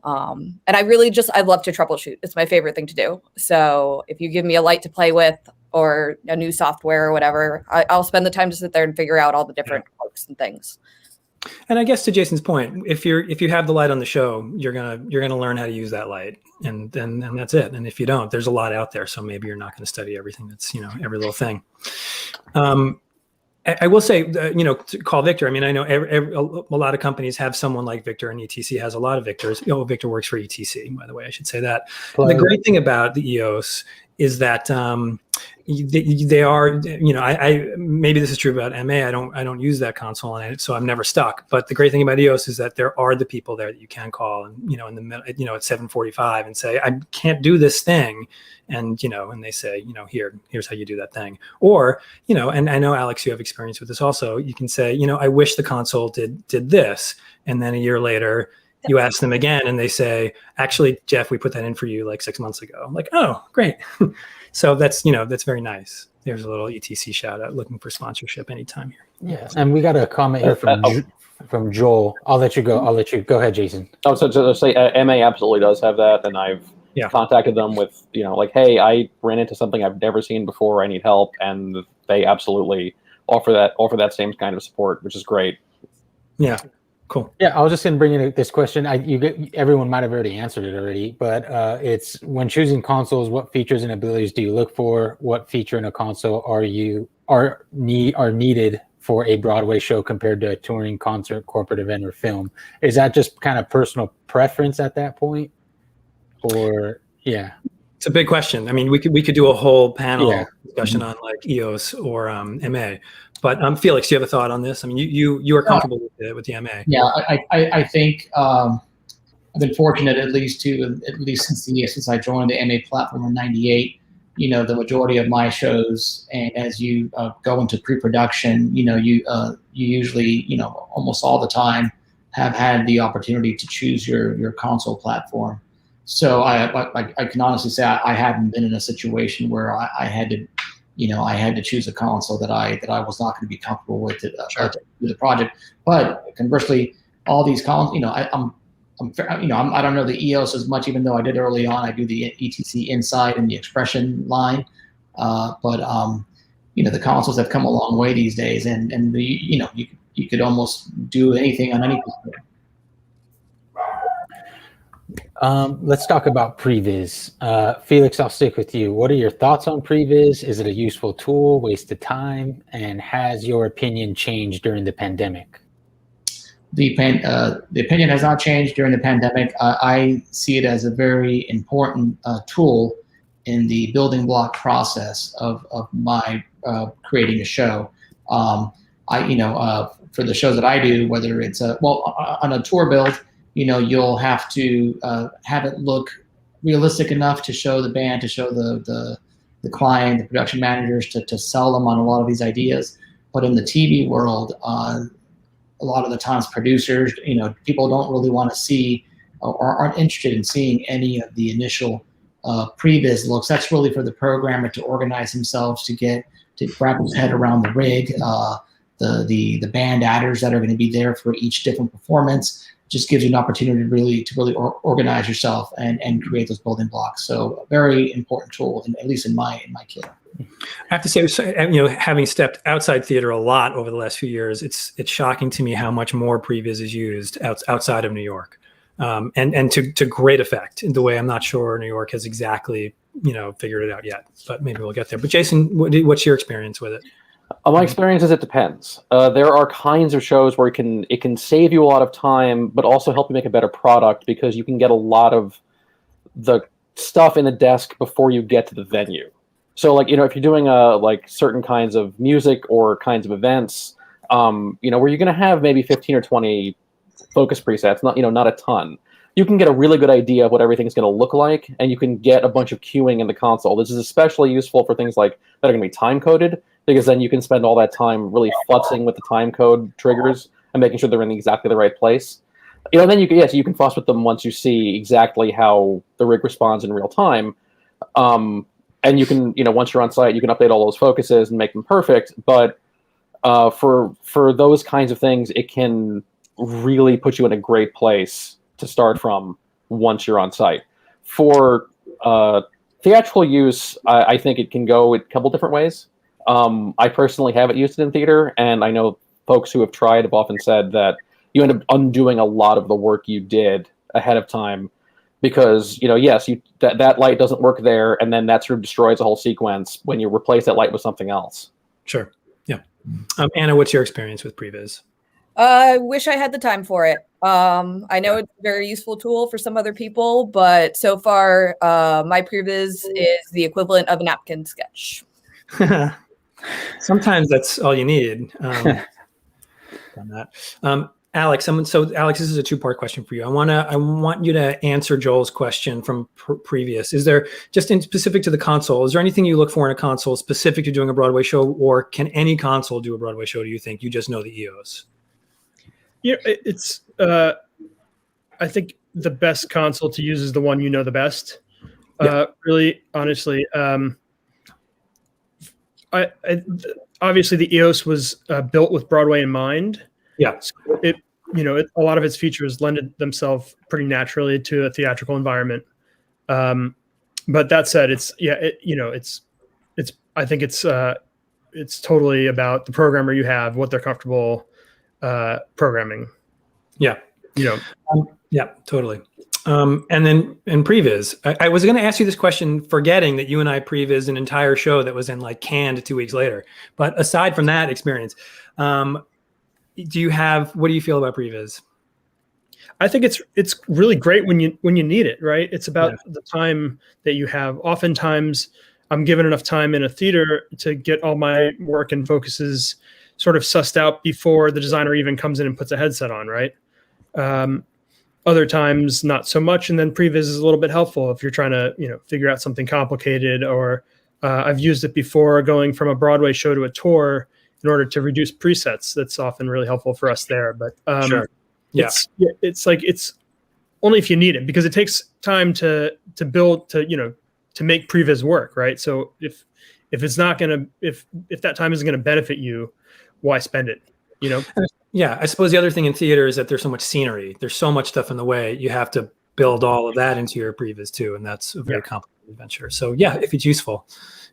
And I'd love to troubleshoot. It's my favorite thing to do. So if you give me a light to play with or a new software or whatever, I'll spend the time to sit there and figure out all the different quirks and things. And I guess to Jason's point, if you have the light on the show, you're gonna learn how to use that light, and that's it. And if you don't, there's a lot out there. So maybe you're not going to study everything. That's every little thing. I will say, to call Victor. I mean, I know a lot of companies have someone like Victor, and ETC has a lot of Victors. Victor works for ETC, by the way. I should say that. The great thing about the EOS is that they are, maybe this is true about MA. I don't use that console, and so I'm never stuck. But the great thing about EOS is that there are the people there that you can call, and in the middle, at 7:45, and say, I can't do this thing, and and they say, here's how you do that thing. Or and I know, Alex, you have experience with this also. You can say, I wish the console did this, and then a year later, you ask them again, and they say, actually, Jeff, we put that in for you like 6 months ago. I'm like, oh, great. So that's very nice. There's a little ETC shout out, looking for sponsorship anytime here. Yeah, and we got a comment here from Joel. I'll let you go. Go ahead, Jason. Oh, so to say, MA absolutely does have that, and I've contacted them with, hey, I ran into something I've never seen before. I need help, and they absolutely offer that same kind of support, which is great. Yeah. Cool. Yeah, I was just going to bring in this question. Everyone might have already answered it already, but it's when choosing consoles, what features and abilities do you look for? What feature in a console are needed for a Broadway show compared to a touring, concert, corporate event, or film? Is that just kind of personal preference at that point, or yeah? It's a big question. I mean, we could do a whole panel discussion on like EOS or MA. But Felix, do you have a thought on this? I mean, you are comfortable with the MA. Yeah, I think I've been fortunate at least since I joined the MA platform in '98. The majority of my shows, and as you go into pre-production, you usually almost all the time have had the opportunity to choose your console platform. So I can honestly say I haven't been in a situation where I had to. I had to choose a console that I was not going to be comfortable with to do the project. But conversely, all these consoles, I don't know the EOS as much, even though I did early on. I do the ETC Insight and the Expression line, but the consoles have come a long way these days, and you could almost do anything on any platform. Let's talk about previs. Felix, I'll stick with you. What are your thoughts on previs? Is it a useful tool, waste of time? And has your opinion changed during the pandemic? The opinion has not changed during the pandemic. I see it as a very important tool in the building block process of my creating a show. For the shows that I do, whether it's on a tour build, you'll have to have it look realistic enough to show the band, to show the client, the production managers, to sell them on a lot of these ideas. But in the TV world, a lot of the times producers, people don't really want to see or aren't interested in seeing any of the initial previs looks. That's really for the programmer to organize themselves, to wrap his head around the rig, the band adders that are going to be there for each different performance. Just gives you an opportunity to really organize yourself and create those building blocks. So a very important tool, at least in my kit. I have to say, having stepped outside theater a lot over the last few years, it's shocking to me how much more previs is used outside of New York, and to great effect in the way I'm not sure New York has exactly figured it out yet, but maybe we'll get there. But Jason, what's your experience with it? My experience is it depends. There are kinds of shows where it can save you a lot of time, but also help you make a better product because you can get a lot of the stuff in the desk before you get to the venue. So, like, if you're doing like certain kinds of music or kinds of events, where you're going to have maybe 15 or 20 focus presets, not a ton. You can get a really good idea of what everything's going to look like, and you can get a bunch of queuing in the console. This is especially useful for things like that are going to be time coded, because then you can spend all that time really futzing with the time code triggers and making sure they're in exactly the right place. Then you can fuss with them once you see exactly how the rig responds in real time. And you can, once you're on site, you can update all those focuses and make them perfect. But for those kinds of things, it can really put you in a great place to start from once you're on site. For theatrical use, I think it can go a couple different ways. I personally haven't used it in theater, and I know folks who have tried have often said that you end up undoing a lot of the work you did ahead of time because, yes, that light doesn't work there, and then that sort of destroys the whole sequence when you replace that light with something else. Sure. Yeah. Anna, what's your experience with previs? I wish I had the time for it. I know it's a very useful tool for some other people, but so far, my previs is the equivalent of a napkin sketch. Sometimes that's all you need. On that. Alex, Alex, this is a two-part question for you. I want you to answer Joel's question from previous. Is there, just in specific to the console, is there anything you look for in a console specific to doing a Broadway show, or can any console do a Broadway show, do you think? You just know the EOS? Yeah, it's I think the best console to use is the one you know the best. Really, honestly, obviously the EOS was built with Broadway in mind. Yeah, so a lot of its features lended themselves pretty naturally to a theatrical environment. But that said, I think it's totally about the programmer you have, what they're comfortable programming. Yeah. Yeah, totally. And then in previs, I was going to ask you this question, forgetting that you and I previs an entire show that was in like canned 2 weeks later. But aside from that experience, what do you feel about previs? I think it's really great when you need it, right? It's about the time that you have. Oftentimes, I'm given enough time in a theater to get all my work and focuses sort of sussed out before the designer even comes in and puts a headset on, right? Other times, not so much, and then previs is a little bit helpful if you're trying to, figure out something complicated. Or I've used it before going from a Broadway show to a tour in order to reduce presets. That's often really helpful for us there. But sure. It's only if you need it, because it takes time to build to make previs work, right? So if it's not gonna if that time isn't gonna benefit you, why spend it? Yeah, I suppose the other thing in theater is that there's so much scenery. There's so much stuff in the way. You have to build all of that into your previs too, and that's a very complicated venture. So yeah, if it's useful,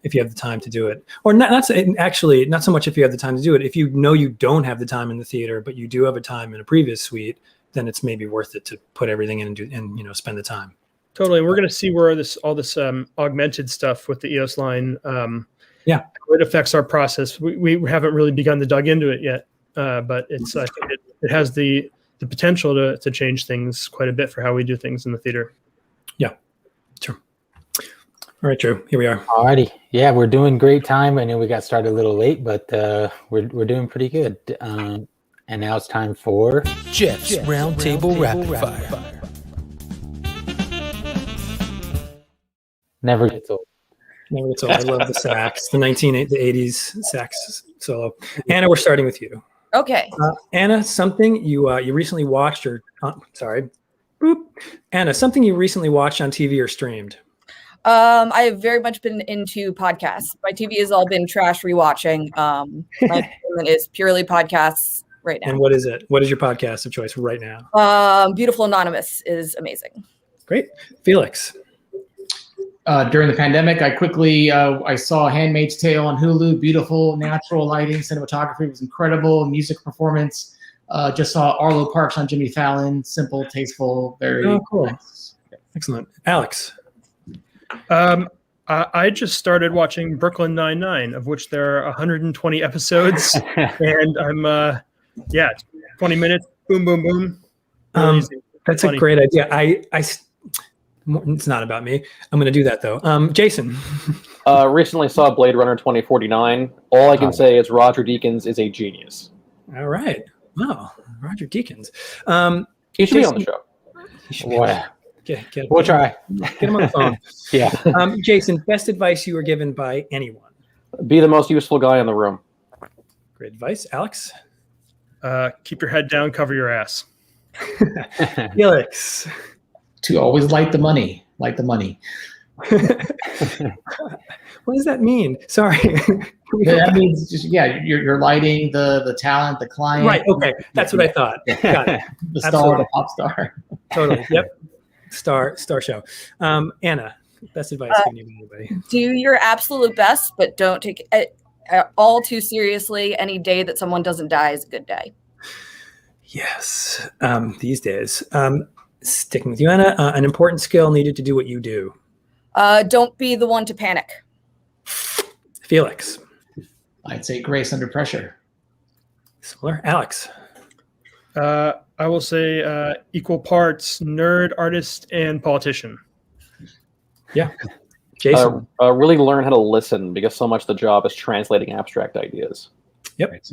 if you have the time to do it, or not so much if you have the time to do it. If you know you don't have the time in the theater, but you do have a time in a previs suite, then it's maybe worth it to put everything in and spend the time. Totally. We're going to see where all this augmented stuff with the EOS line, it affects our process. We haven't really begun to dig into it yet. But I think it has the potential to change things quite a bit for how we do things in the theater. Yeah, sure. All right, Drew, here we are. All righty. Yeah, we're doing great time. I know we got started a little late, but we're doing pretty good. And now it's time for Jeff's Roundtable Rapid Fire. Never Gets Old. Never Gets Old. I love the sax, the 80s sax solo. Anna, we're starting with you. Okay. Anna, something you recently watched Anna, something you recently watched on TV or streamed? I have very much been into podcasts. My TV has all been trash rewatching. My entertainment is purely podcasts right now. And what is it? What is your podcast of choice right now? Beautiful Anonymous is amazing. Great. Felix. During the pandemic, I quickly I saw Handmaid's Tale on Hulu. Beautiful, natural lighting, cinematography was incredible. Music performance. Just saw Arlo Parks on Jimmy Fallon. Simple, tasteful, very cool. nice. Excellent. Alex. I just started watching Brooklyn Nine-Nine, of which there are 120 episodes, and I'm 20 minutes, boom, boom, boom. Really easy. That's Funny. a great idea. It's not about me. I'm going to do that though. Jason. Recently saw Blade Runner 2049. All I can say is Roger Deakins is a genius. All right. Wow. Roger Deakins. He should be on the show. Wow. We'll try. Get him on the phone. Yeah. Jason, best advice you were given by anyone? Be the most useful guy in the room. Great advice. Alex? Keep your head down, cover your ass. Felix? To always light the money. Light the money. What does that mean? Sorry. That means just you're lighting the talent, the client. Right. Okay. That's what I thought. Got it. The star, Absolutely. the pop star. Totally. Yep. Star show. Anna, best advice given you by anybody? Do your absolute best, but don't take it all too seriously. Any day that someone doesn't die is a good day. Yes. These days. Sticking with you, Anna, an important skill needed to do what you do. Don't be the one to panic. Felix. I'd say grace under pressure. Similar. Alex. I will say equal parts nerd, artist, and politician. Yeah. Jason. Really learn how to listen, because so much of the job is translating abstract ideas. Yep.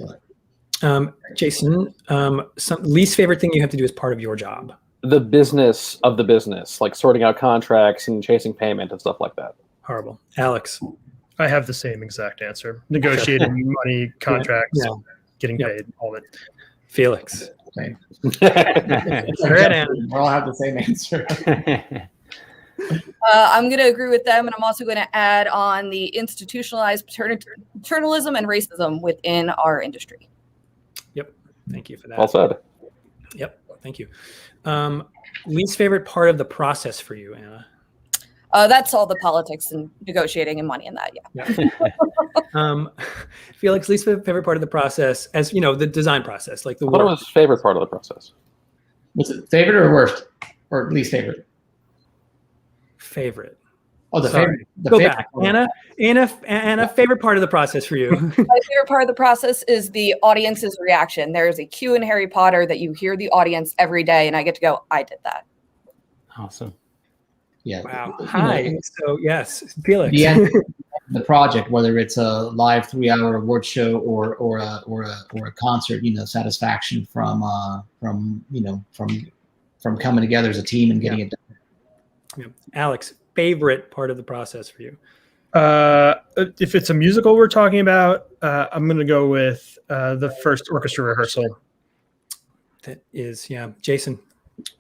Jason, some least favorite thing you have to do as part of your job? The business of the business, like sorting out contracts and chasing payment and stuff like that. Horrible. Alex. I have the same exact answer. Negotiating money, contracts, getting paid, all of it. Felix. Same. Anna. We all have the same answer. I'm going to agree with them, and I'm also going to add on the institutionalized paternalism and racism within our industry. Yep. Thank you for that. Well said. Yep. Thank you. Least favorite part of the process for you, Anna? That's all the politics and negotiating and money and that. Yeah. Felix, least favorite part of the process, as you know, the design process, like the What work. was favorite part of the process? Was it favorite or worst? Or least favorite? Favorite. Oh, the Sorry. favorite. The Go favorite. back. Anna, favorite part of the process for you? My favorite part of the process is the audience's reaction. There is a cue in Harry Potter that you hear the audience every day, and I get to go, I did that. Awesome. Yeah. Wow. You know, Hi. So yes, Felix. the end of the project, whether it's a live 3-hour award show or a concert, satisfaction from coming together as a team and getting it done. Yeah. Alex, favorite part of the process for you? If it's a musical we're talking about, I'm going to go with the first orchestra rehearsal. That is, yeah. Jason.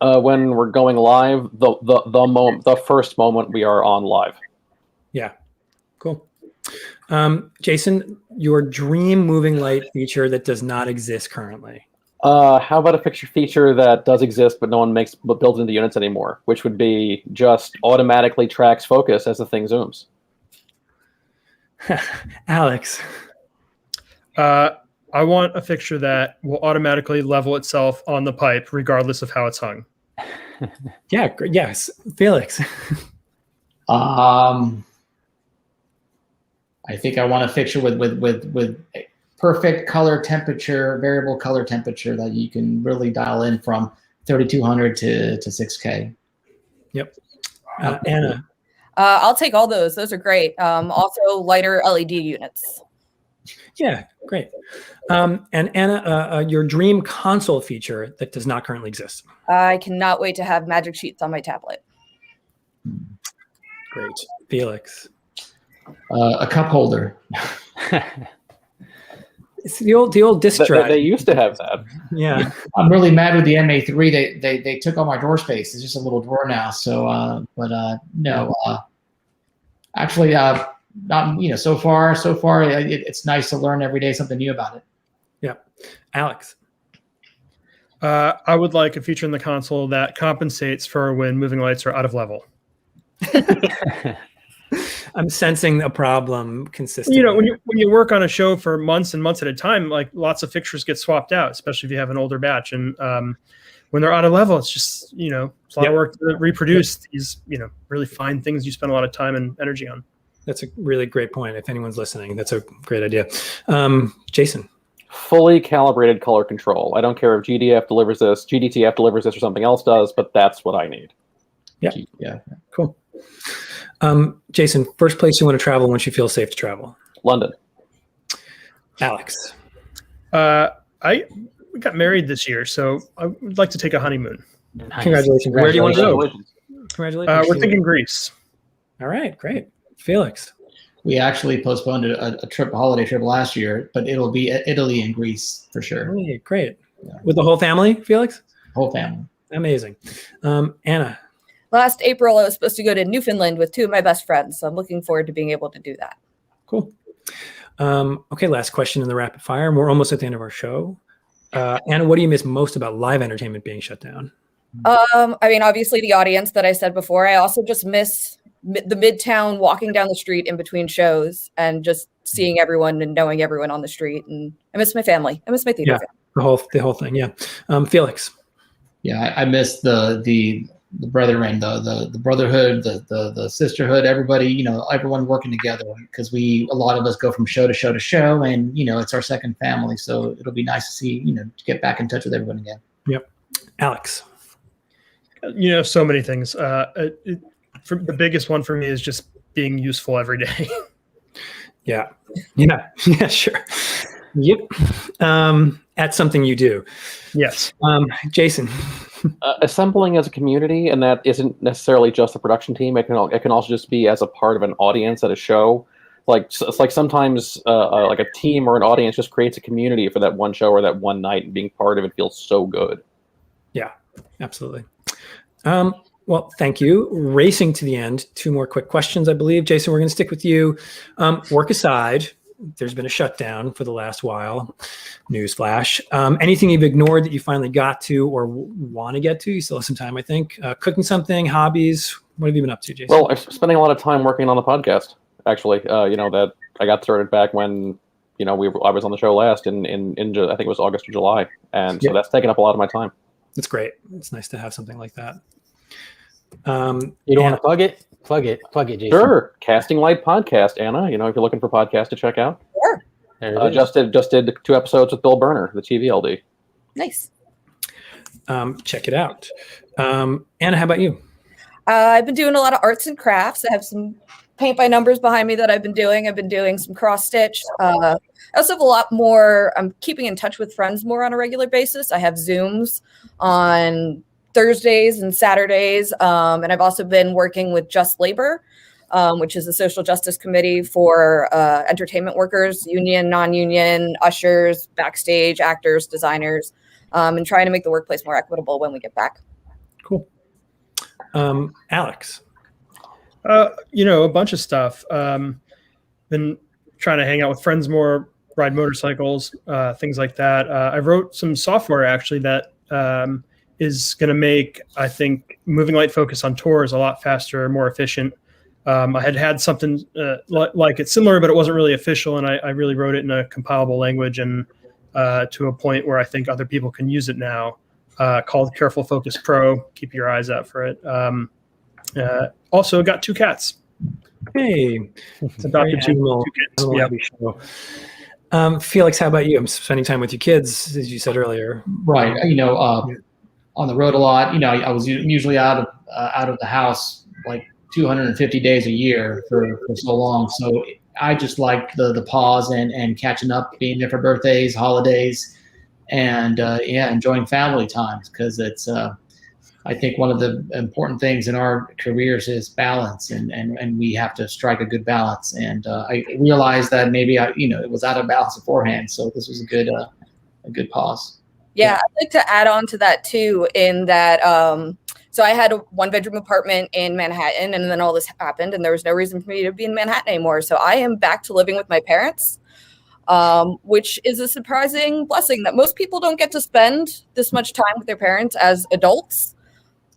When we're going live, the first moment we are on live. Yeah. Cool. Jason, your dream moving light feature that does not exist currently. How about a feature that does exist but no one builds into units anymore, which would be just automatically tracks focus as the thing zooms. Alex. I want a fixture that will automatically level itself on the pipe regardless of how it's hung. Yeah. Yes. Felix. I think I want a fixture with perfect color temperature, variable color temperature that you can really dial in from 3200 to 6K. Yep. Anna. I'll take all those. Those are great. Also, lighter LED units. Yeah, great. And Anna, your dream console feature that does not currently exist. I cannot wait to have magic sheets on my tablet. Great. Felix. A cup holder. It's the old disc drive. They used to have that. Yeah. I'm really mad with the MA3. They took all my drawer space. It's just a little drawer now. So, no. Actually, not so far. It's nice to learn every day something new about it. Yeah. Alex. I would like a feature in the console that compensates for when moving lights are out of level. I'm sensing a problem consistently. When you work on a show for months and months at a time, like lots of fixtures get swapped out, especially if you have an older batch. And when they're out of level, it's just it's a lot of work to reproduce these really fine things you spend a lot of time and energy on. That's a really great point. If anyone's listening, that's a great idea. Jason. Fully calibrated color control. I don't care if GDTF delivers this, or something else does, but that's what I need. Yeah. Cool. Jason, first place you want to travel once you feel safe to travel? London. Alex. We got married this year, so I would like to take a honeymoon. Nice. Congratulations. Where do you want to go? Congratulations. We're thinking Greece. All right, great. Felix. We actually postponed a holiday trip last year, but it'll be Italy and Greece for sure. Hey, great. Yeah. With the whole family, Felix? Whole family. Amazing. Anna. Last April, I was supposed to go to Newfoundland with two of my best friends, so I'm looking forward to being able to do that. Cool. Okay, last question in the rapid fire. We're almost at the end of our show. Anna, what do you miss most about live entertainment being shut down? I mean, obviously the audience that I said before. I also just miss the Midtown, walking down the street in between shows and just seeing everyone and knowing everyone on the street. And I miss my family. I miss my theater family. The whole thing. Yeah. Felix. Yeah, I miss the brethren, the brotherhood, the sisterhood, everybody, everyone working together, because a lot of us go from show to show to show, and it's our second family. So it'll be nice to see, to get back in touch with everyone again. Yep. Alex. So many things. The biggest one for me is just being useful every day. Yeah, sure. Yep. At something you do. Yes. Jason. Assembling as a community, and that isn't necessarily just the production team. It can also just be as a part of an audience at a show. It's like sometimes like a team or an audience just creates a community for that one show or that one night, and being part of it feels so good. Yeah, absolutely. Well, thank you. Racing to the end. 2 more quick questions, I believe. Jason, we're going to stick with you. Work aside, there's been a shutdown for the last while. Newsflash. Anything you've ignored that you finally got to or want to get to? You still have some time, I think. Cooking something, hobbies. What have you been up to, Jason? Well, I'm spending a lot of time working on the podcast, actually. That I got started back when, I was on the show last in I think it was August or July. And so that's taken up a lot of my time. That's great. It's nice to have something like that. You don't want to plug it? Plug it, Jason. Sure. Casting Light Podcast, Anna. If you're looking for podcasts to check out. Sure. Just did 2 episodes with Bill Burner, the TVLD. Nice. Check it out. Anna, how about you? I've been doing a lot of arts and crafts. I have some paint by numbers behind me that I've been doing. I've been doing some cross stitch. I also have a lot more. I'm keeping in touch with friends more on a regular basis. I have Zooms on Thursdays and Saturdays. And I've also been working with Just Labor, which is a social justice committee for entertainment workers, union, non-union, ushers, backstage, actors, designers, and trying to make the workplace more equitable when we get back. Cool. Alex. A bunch of stuff. Been trying to hang out with friends more, ride motorcycles, things like that. I wrote some software actually that is going to make, I think, Moving Light Focus on tours a lot faster, more efficient. I had something like it similar, but it wasn't really official, and I really wrote it in a compilable language and to a point where I think other people can use it now, called Careful Focus Pro. Keep your eyes out for it. Also got 2 cats. Hey, it's adopted 2 kids. Yeah. Felix, how about you? I'm spending time with your kids, as you said earlier. Right. On the road a lot. I was usually out of the house like 250 days a year for so long. So I just like the pause and catching up, being there for birthdays, holidays, and enjoying family times, because it's I think one of the important things in our careers is balance, and we have to strike a good balance. And I realized that maybe it was out of balance beforehand, so this was a good pause. Yeah, I'd like to add on to that too, in that so I had a 1-bedroom apartment in Manhattan, and then all this happened, and there was no reason for me to be in Manhattan anymore. So I am back to living with my parents, which is a surprising blessing that most people don't get to spend this much time with their parents as adults.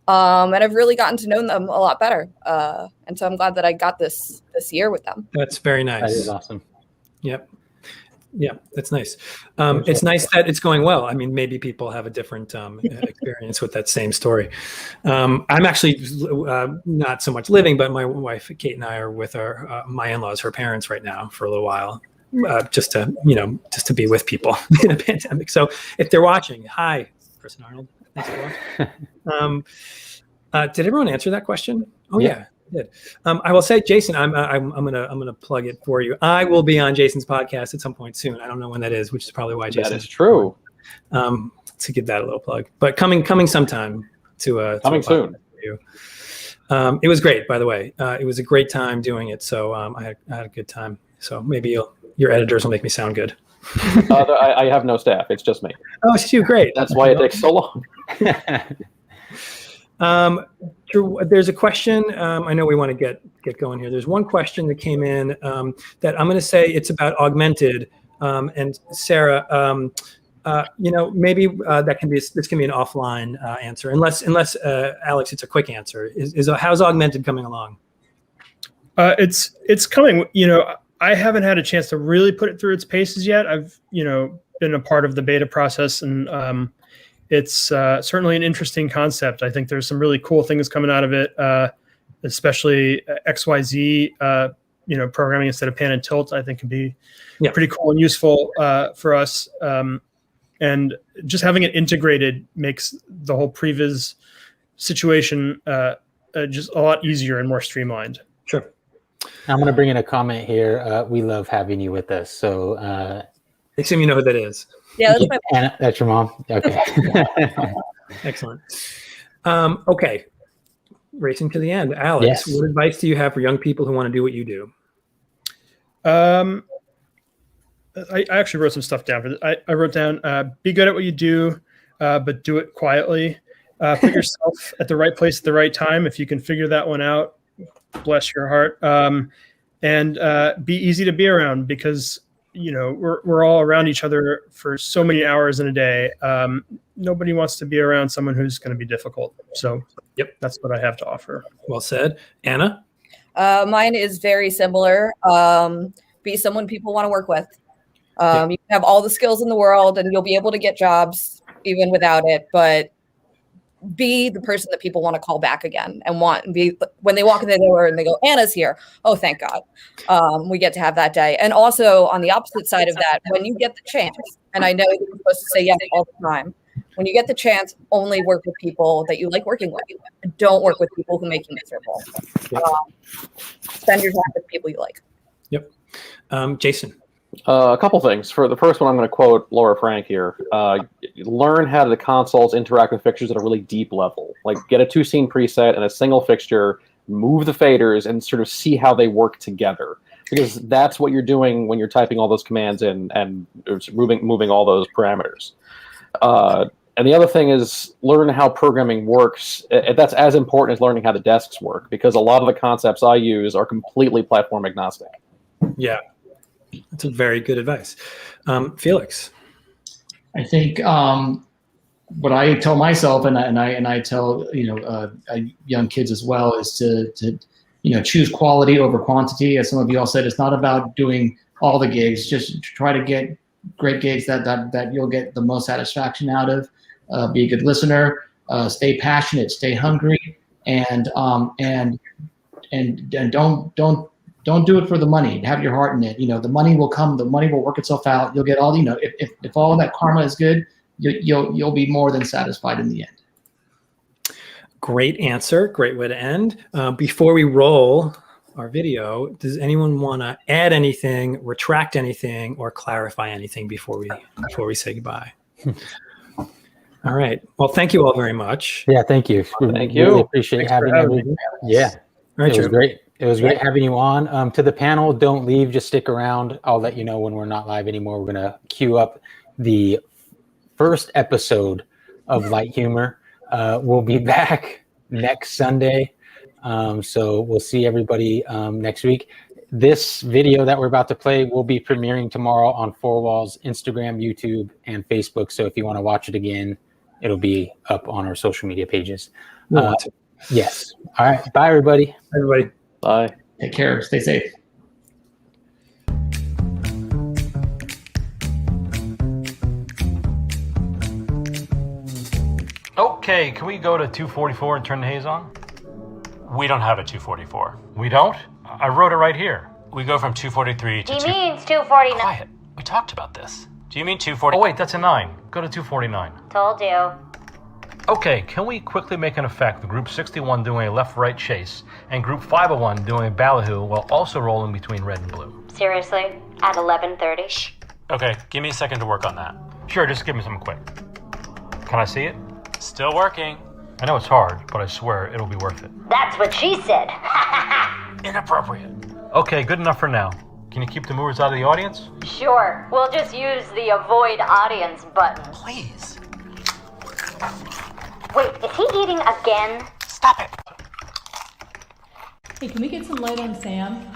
And I've really gotten to know them a lot better. And so I'm glad that I got this year with them. That's very nice. That is awesome. Yep. Yeah, that's nice. It's nice that it's going well. I mean, maybe people have a different experience with that same story. I'm actually not so much living, but my wife Kate and I are with my in-laws, her parents, right now for a little while, just to be with people in a pandemic. So if they're watching, hi, Chris and Arnold. Thanks for watching. Did everyone answer that question? Oh yeah. Did. I will say, Jason, I'm gonna plug it for you. I will be on Jason's podcast at some point soon. I don't know when that is, which is probably why Jason. That is true. To give that a little plug, but coming sometime to coming soon. For you. It was great, by the way. It was a great time doing it. So I had a good time. So maybe your editors will make me sound good. I have no staff. It's just me. Oh, it's you. Great. That's why it takes so long. Drew, there's a question. I know we want to get going here. There's one question that came in that I'm going to say it's about augmented. And Sarah, maybe this can be an offline answer, unless Alex, it's a quick answer. How's augmented coming along? It's coming. I haven't had a chance to really put it through its paces yet. I've been a part of the beta process, and it's certainly an interesting concept. I think there's some really cool things coming out of it, especially XYZ, programming instead of pan and tilt. I think can be pretty cool and useful for us. And just having it integrated makes the whole previs situation just a lot easier and more streamlined. Sure. I'm going to bring in a comment here. We love having you with us. So I assume you know who that is. Yeah, that's my Anna, that's your mom? Okay. Excellent. Okay. Racing to the end. Alex, Yes. What advice do you have for young people who want to do what you do? I actually wrote some stuff down for this. I wrote down, be good at what you do, but do it quietly. Put yourself at the right place at the right time. If you can figure that one out, bless your heart. And be easy to be around, because we're all around each other for so many hours in a day. Nobody wants to be around someone who's going to be difficult. So that's what I have to offer. Well said. Anna? Mine is very similar. Be someone people want to work with. You can have all the skills in the world and you'll be able to get jobs even without it, but be the person that people want to call back again and be when they walk in the door and they go, Anna's here. Oh, thank God. We get to have that day. And also on the opposite side of that, when you get the chance, and I know you're supposed to say yes all the time, when you get the chance, only work with people that you like working with. Don't work with people who make you miserable. Spend your time with people you like. Yep. Jason? A couple things. For the first one, I'm going to quote Laura Frank here. Learn how the consoles interact with fixtures at a really deep level. Like, get a 2-scene preset and a single fixture, move the faders, and sort of see how they work together. Because that's what you're doing when you're typing all those commands in and moving all those parameters. And the other thing is learn how programming works. That's as important as learning how the desks work, because a lot of the concepts I use are completely platform agnostic. Yeah. That's a very good advice. Felix? I think what I tell myself and I tell young kids as well is to choose quality over quantity. As some of you all said, it's not about doing all the gigs. Just try to get great gigs that you'll get the most satisfaction out of. Be a good listener. Stay passionate. Stay hungry. And don't do it for the money. Have your heart in it. The money will come. The money will work itself out. You'll get all. If all of that karma is good, you'll be more than satisfied in the end. Great answer. Great way to end. Before we roll our video, does anyone want to add anything, retract anything, or clarify anything before we say goodbye? All right. Well, thank you all very much. Yeah, thank you. Thank you. Really appreciate having you. Yeah, All right, it was Drew. great. It was great having you on. To the panel, don't leave. Just stick around. I'll let you know when we're not live anymore. We're going to queue up the first episode of Light Humor. We'll be back next Sunday. So we'll see everybody next week. This video that we're about to play will be premiering tomorrow on Four Walls, Instagram, YouTube, and Facebook. So if you want to watch it again, it'll be up on our social media pages. Yes. All right. Bye, everybody. Everybody. Bye. Take care. Stay safe. Okay, can we go to 244 and turn the haze on? We don't have a 244. We don't? I wrote it right here. We go from 243 to He means 249. Quiet. We talked about this. Do you mean 240? Oh, wait, that's a 9. Go to 249. Told you. Okay, can we quickly make an effect with Group 61 doing a left-right chase and Group 501 doing a ballyhoo while also rolling between red and blue? Seriously? At 11:30? Shh. Okay, give me a second to work on that. Sure, just give me something quick. Can I see it? Still working. I know it's hard, but I swear it'll be worth it. That's what she said. Inappropriate. Okay, good enough for now. Can you keep the movers out of the audience? Sure. We'll just use the avoid audience button. Please. Wait, is he eating again? Stop it. Hey, can we get some light on Sam?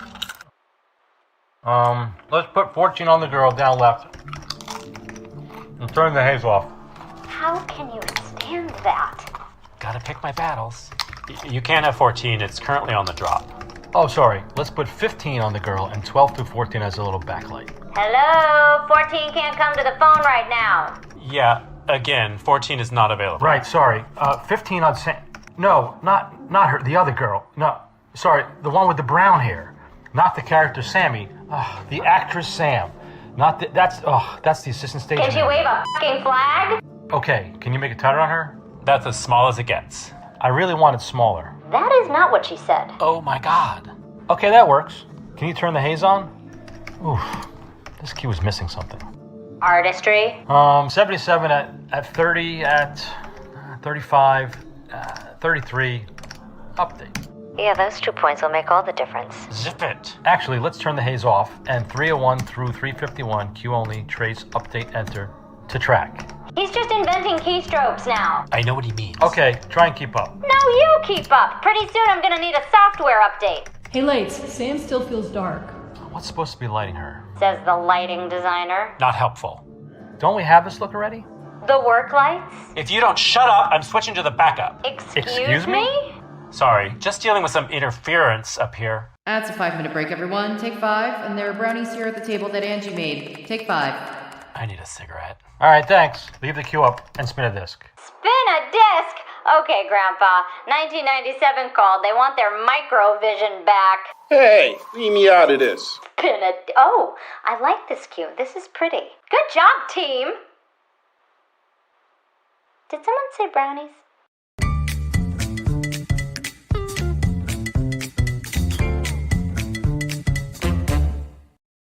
Let's put 14 on the girl down left. And turn the haze off. How can you stand that? Gotta pick my battles. You can't have 14, it's currently on the drop. Oh, sorry. Let's put 15 on the girl and 12 through 14 as a little backlight. Hello? 14 can't come to the phone right now. Yeah, again, 14 is not available. Right, sorry. 15 on Sam. No, not her, the other girl. No, sorry, the one with the brown hair. Not the character Sammy. The actress Sam. Not the, that's the assistant stage Can she manager. wave a fucking flag? Okay, can you make a tighter on her? That's as small as it gets. I really want it smaller. That is not what she said. Oh my god. Okay, that works. Can you turn the haze on? Oof, this cue is missing something. Artistry? 77 at 30, at 35, 33, update. Yeah, those 2 points will make all the difference. Zip it. Actually, let's turn the haze off, and 301 through 351, cue only, trace, update, enter, to track. He's just inventing keystrokes now. I know what he means. Okay, try and keep up. No, you keep up. Pretty soon I'm gonna need a software update. Hey, Lights, Sam still feels dark. What's supposed to be lighting her? Says the lighting designer. Not helpful. Don't we have this look already? The work lights? If you don't shut up, I'm switching to the backup. Excuse me? Sorry, just dealing with some interference up here. That's a 5-minute break, everyone. Take 5, and there are brownies here at the table that Angie made. Take 5. I need a cigarette. All right, thanks. Leave the cue up and spin a disc. Spin a disc? Okay, Grandpa. 1997 called. They want their microvision back. Hey, leave me out of this. Spin a... Oh, I like this cue. This is pretty. Good job, team. Did someone say brownies?